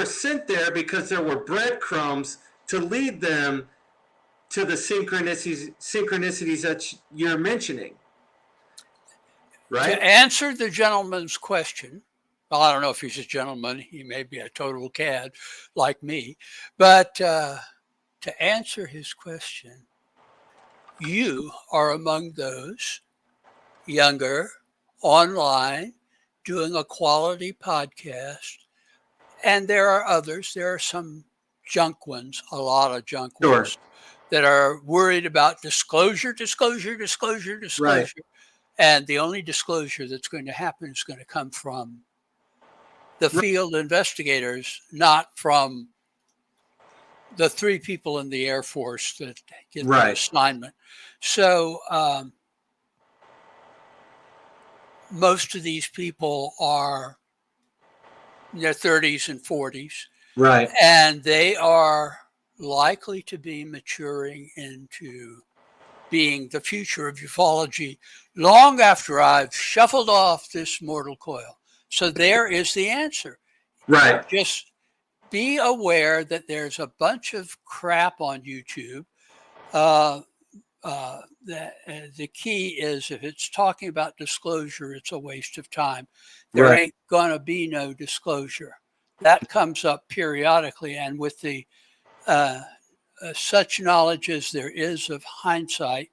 sent there because there were breadcrumbs to lead them to the synchronicities that you're mentioning. Right? To answer the gentleman's question, well, I don't know if he's a gentleman. He may be a total cad like me. But to answer his question, you are among those younger, online, doing a quality podcast. And there are others. There are some junk ones, a lot of junk ones, that are worried about disclosure. Right. And the only disclosure that's going to happen is going to come from the field investigators, not from the 3 people in the Air Force that get the assignment. So most of these people are in their 30s and 40s. Right. And they are likely to be maturing into being the future of ufology long after I've shuffled off this mortal coil. So there is the answer. Right. Just be aware that there's a bunch of crap on YouTube. The key is, if it's talking about disclosure, it's a waste of time. There ain't going to be no disclosure. That comes up periodically, and with the such knowledge as there is of hindsight,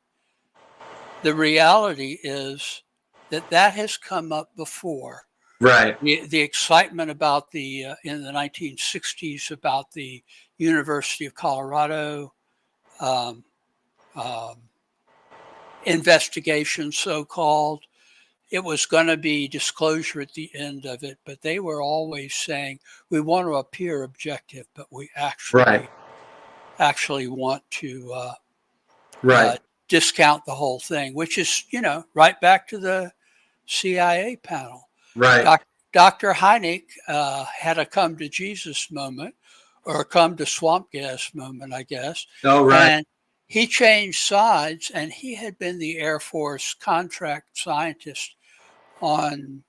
the reality is that has come up before. Right. The excitement about in the 1960s about the University of Colorado um, um, investigation, so-called. It was going to be disclosure at the end of it, but they were always saying, we want to appear objective, but we actually want to discount the whole thing, which is, right back to the CIA panel. Right. Dr. Hynek had a come to Jesus moment, or a come to swamp gas moment, I guess. Oh, right. And he changed sides, and he had been the Air Force contract scientist on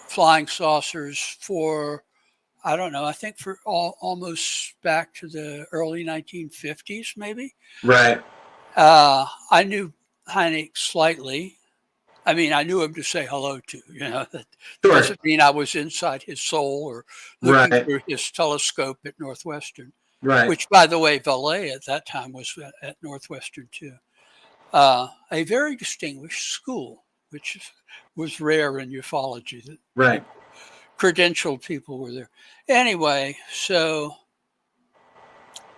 flying saucers for, I don't know, I think for almost back to the early 1950s, maybe. Right. I knew Hynek slightly. I mean, I knew him to say hello to, that doesn't mean I was inside his soul or looking through his telescope at Northwestern, which, by the way, Valet at that time was at Northwestern too. A very distinguished school, which was rare in ufology. That credentialed people were there. Anyway, so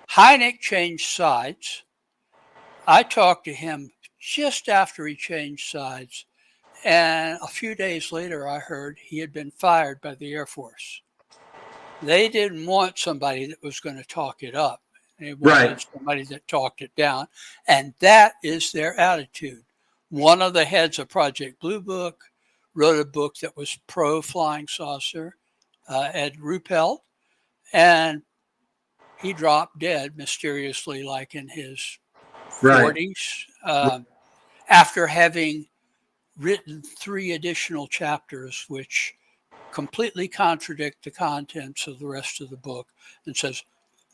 Hynek changed sides. I talked to him just after he changed sides. And a few days later, I heard he had been fired by the Air Force. They didn't want somebody that was going to talk it up. They wanted somebody that talked it down. And that is their attitude. One of the heads of Project Blue Book wrote a book that was pro-flying saucer, Ed Ruppelt, and he dropped dead mysteriously, like in his 40s, after having written 3 additional chapters which completely contradict the contents of the rest of the book, and says,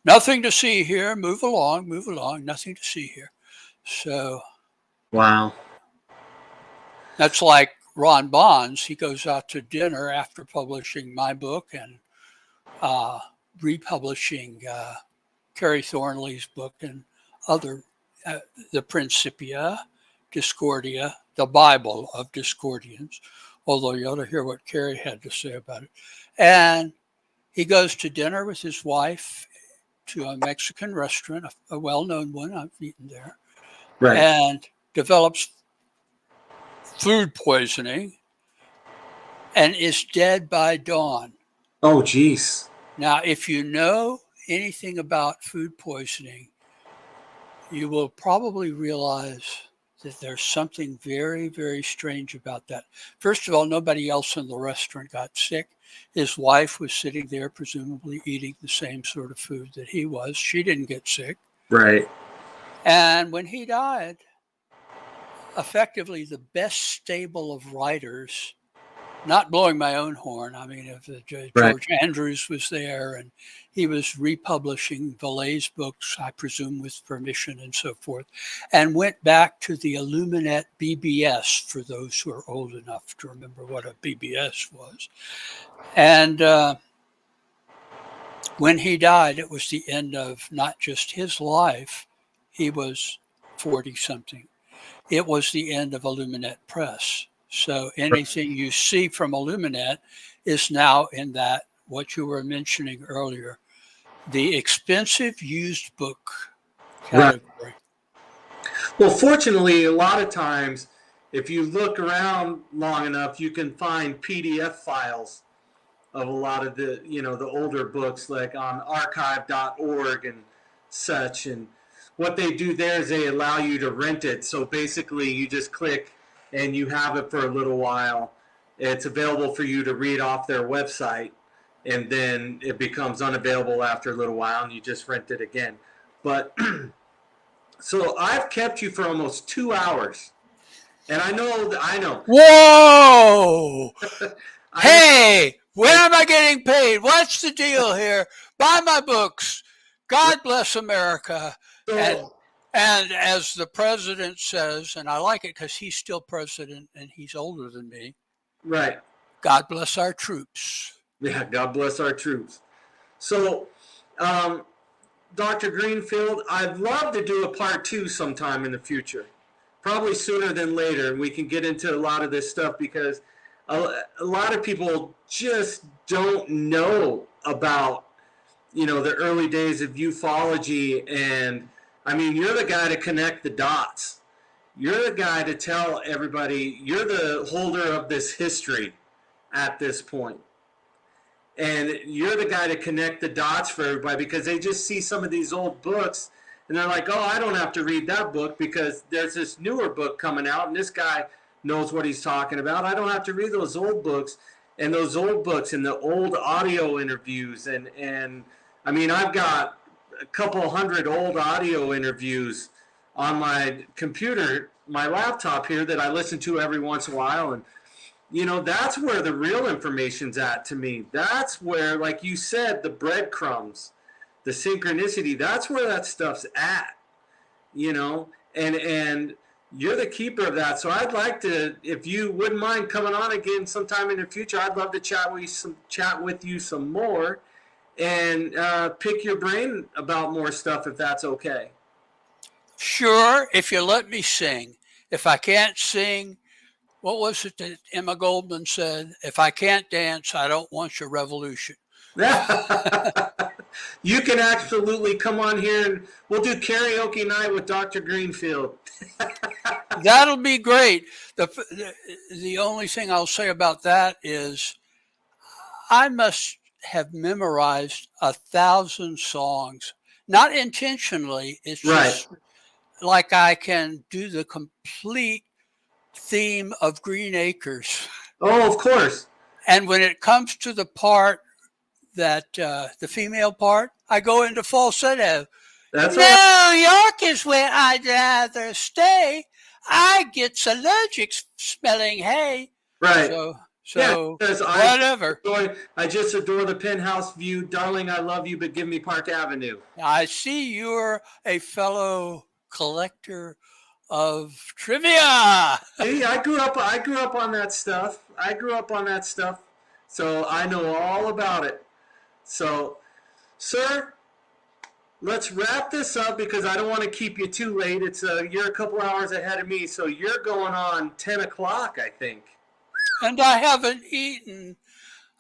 nothing to see here, move along, nothing to see here. So wow, that's like Ron Bonds. He goes out to dinner after publishing my book and republishing Carrie Thornley's book and other the Principia Discordia, the Bible of Discordians, although you ought to hear what Carrie had to say about it. And he goes to dinner with his wife to a Mexican restaurant, a well-known one. I've eaten there. And develops food poisoning and is dead by dawn. Oh, geez. Now, if you know anything about food poisoning, you will probably realize that there's something very, very strange about that. First of all, nobody else in the restaurant got sick. His wife was sitting there, presumably eating the same sort of food that he was. She didn't get sick. Right. And when he died, effectively the best stable of writers, not blowing my own horn. I mean, if George Andrews was there and he was republishing Valet's books, I presume with permission and so forth, and went back to the Illuminate BBS for those who are old enough to remember what a BBS was. And when he died, it was the end of not just his life. He was 40-something. It was the end of Illuminate Press. So anything you see from Illuminate is now in that, what you were mentioning earlier, the expensive used book category. Well, fortunately, a lot of times, if you look around long enough, you can find PDF files of a lot of the, the older books, like on archive.org and such. And what they do there is they allow you to rent it. So basically, you just click and you have it for a little while. It's available for you to read off their website, and then it becomes unavailable after a little while, and you just rent it again. But so I've kept you for almost 2 hours, and I know. Whoa! Hey, when am I getting paid? What's the deal here? Buy my books. God bless America. And as the president says, and I like it because he's still president and he's older than me. Right. God bless our troops. Yeah, God bless our troops. So, Dr. Greenfield, I'd love to do a part 2 sometime in the future. probably sooner than later, and we can get into a lot of this stuff because a lot of people just don't know about, the early days of ufology. And I mean, you're the guy to connect the dots. You're the guy to tell everybody, you're the holder of this history at this point. And you're the guy to connect the dots for everybody, because they just see some of these old books and they're like, oh, I don't have to read that book because there's this newer book coming out and this guy knows what he's talking about. I don't have to read those old books and the old audio interviews. And I mean, I've got a couple hundred old audio interviews on my computer, my laptop here, that I listen to every once in a while. And that's where the real information's at to me. That's where, like you said, the breadcrumbs, the synchronicity, that's where that stuff's at, and you're the keeper of that. So I'd like to, if you wouldn't mind coming on again sometime in the future, I'd love to chat with you some more and pick your brain about more stuff, if that's okay. Sure, if you let me sing. If I can't sing, what was it that Emma Goldman said? If I can't dance, I don't want your revolution. You can absolutely come on here and we'll do karaoke night with Dr. Greenfield. That'll be great. The only thing I'll say about that is I must have memorized 1,000 songs, not intentionally. It's just like I can do the complete theme of Green Acres. Oh, of course. And when it comes to the part that the female part, I go into falsetto. That's New York is where I'd rather stay. I get allergic smelling hay. Right. So whatever. I just adore the penthouse view. Darling, I love you, but give me Park Avenue. I see you're a fellow collector of trivia. See, I grew up on that stuff. So I know all about it. So, sir, let's wrap this up because I don't want to keep you too late. It's you're a couple hours ahead of me, so you're going on 10 o'clock, I think. And I haven't eaten.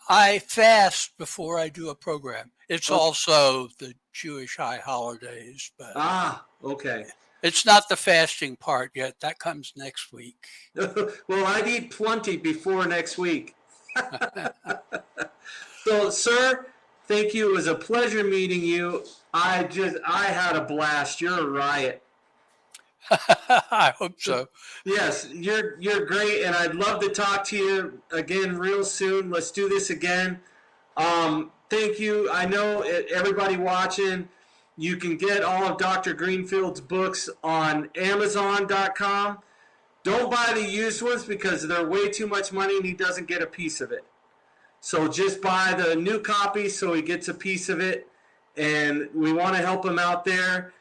I fast before I do a program. It's also the Jewish high holidays. But okay. It's not the fasting part yet. That comes next week. Well, I'd eat plenty before next week. So, sir, thank you. It was a pleasure meeting you. I had a blast. You're a riot. I hope so. Yes, you're great, and I'd love to talk to you again real soon. Let's do this again. Thank you. I know everybody watching, you can get all of Dr. Greenfield's books on Amazon.com. Don't buy the used ones because they're way too much money and he doesn't get a piece of it. So just buy the new copy so he gets a piece of it, and we want to help him out there.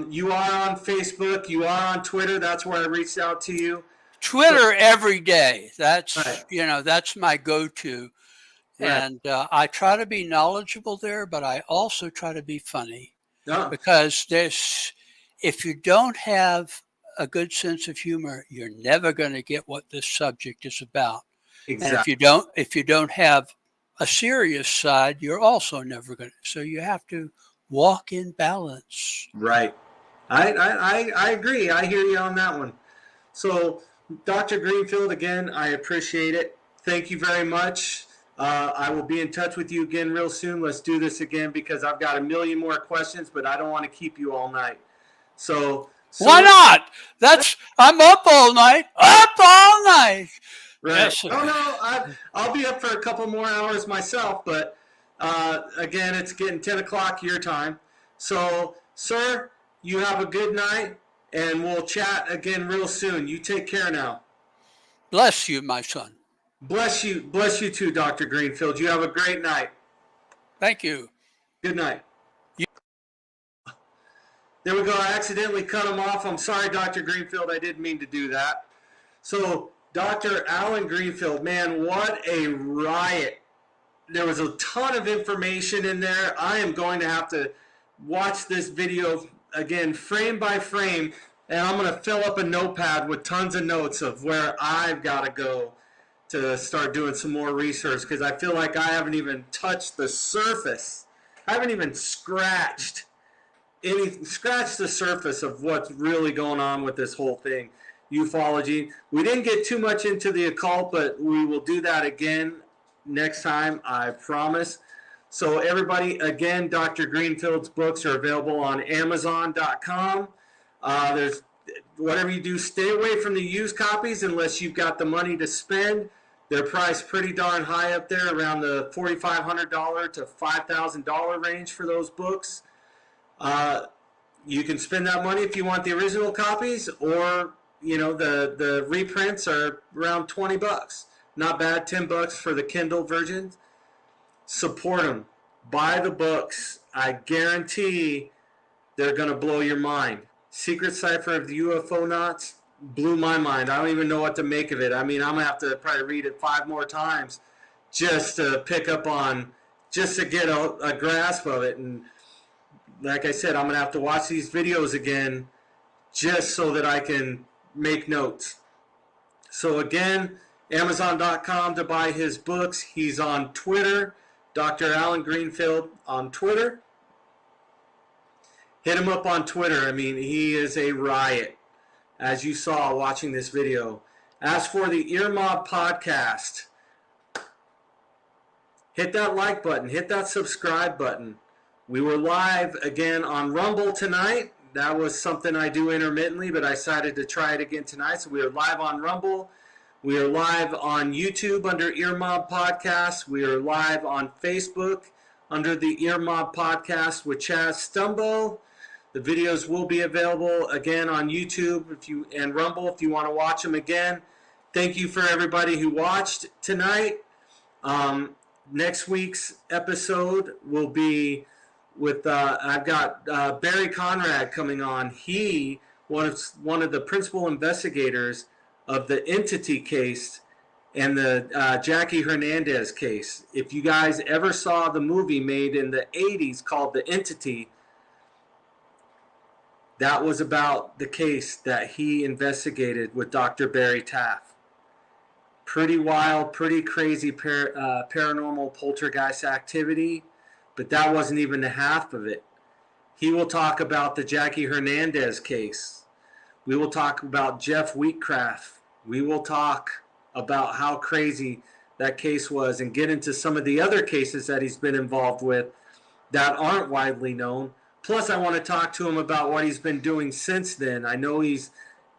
You are on Facebook. You are on Twitter. That's where I reached out to you. Twitter every day. That's right. That's my go-to. Right. And I try to be knowledgeable there, but I also try to be funny. Because if you don't have a good sense of humor, you're never going to get what this subject is about. Exactly. And if you don't have a serious side, you're also never going to. So you have to walk in balance. Right. I agree. I hear you on that one. So, Dr. Greenfield, again, I appreciate it. Thank you very much. I will be in touch with you again real soon. Let's do this again because I've got a million more questions, but I don't want to keep you all night. So why not? I'm up all night. Up all night. Right. Yes. I'll be up for a couple more hours myself, but again, it's getting 10 o'clock your time. So, sir, you have a good night, and we'll chat again real soon. You take care now. Bless you, my son. Bless you too, Dr. Greenfield. You have a great night. Thank you. Good night. There we go. I accidentally cut him off. I'm sorry, Dr. Greenfield. I didn't mean to do that. So, Dr. Alan Greenfield, man, what a riot. There was a ton of information in there. I am going to have to watch this video again, frame by frame, and I'm going to fill up a notepad with tons of notes of where I've got to go to start doing some more research, because I feel like I haven't even touched the surface. I haven't even scratched the surface of what's really going on with this whole thing, ufology. We didn't get too much into the occult, but we will do that again next time, I promise. So everybody, again, Dr. Greenfield's books are available on Amazon.com. There's whatever you do, stay away from the used copies unless you've got the money to spend. They're priced pretty darn high up there, around the $4,500 to $5,000 range for those books. You can spend that money if you want the original copies, or the reprints are around $20. Not bad, $10 for the Kindle version. Support them. Buy the books. I guarantee they're going to blow your mind. Secret Cipher of the UFO Knots blew my mind. I don't even know what to make of it. I mean, I'm going to have to probably read it 5 more times just to pick up on, just to get a grasp of it. And like I said, I'm going to have to watch these videos again just so that I can make notes. So again, Amazon.com to buy his books. He's on Twitter, Dr. Alan Greenfield on Twitter. Hit him up on Twitter. I mean, he is a riot, as you saw watching this video. As for the Ear Mob podcast, hit that like button, hit that subscribe button. We were live again on Rumble tonight. That was something I do intermittently, but I decided to try it again tonight. So we are live on Rumble. We are live on YouTube under Ear Mob Podcast. We are live on Facebook under the Ear Mob Podcast with Chaz Stumbo. The videos will be available again on YouTube and Rumble if you want to watch them again. Thank you for everybody who watched tonight. Next week's episode will be with I've got Barry Conrad coming on. He was one of the principal investigators of the Entity case and the Jackie Hernandez case. If you guys ever saw the movie made in the 80s called The Entity, that was about the case that he investigated with Dr. Barry Taff. Pretty wild, pretty crazy paranormal poltergeist activity, but that wasn't even the half of it. He will talk about the Jackie Hernandez case. We will talk about Jeff Wheatcraft. We will talk about how crazy that case was and get into some of the other cases that he's been involved with that aren't widely known. Plus, I want to talk to him about what he's been doing since then. I know he's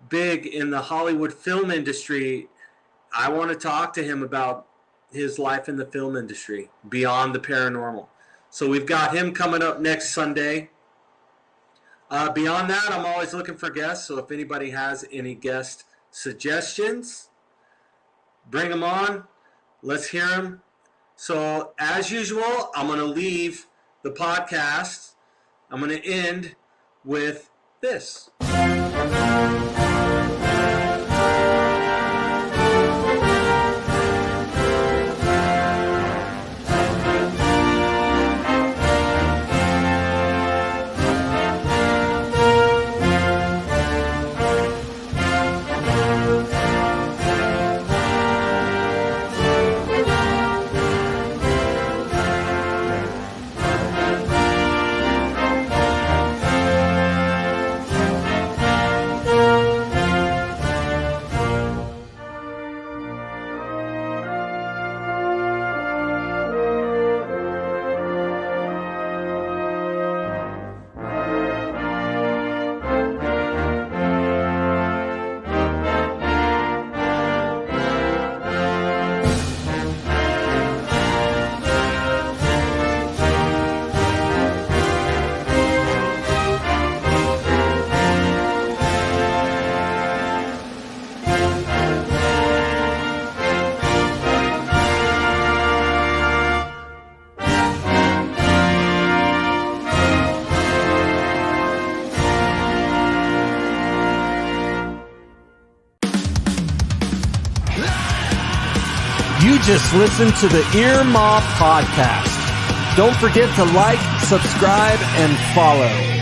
big in the Hollywood film industry. I want to talk to him about his life in the film industry, beyond the paranormal. So we've got him coming up next Sunday. Beyond that, I'm always looking for guests. So if anybody has any guest suggestions, bring them on. Let's hear them. So as usual, I'm going to leave the podcast. I'm going to end with this. You just listened to the Ear Mob Podcast. Don't forget to like, subscribe, and follow.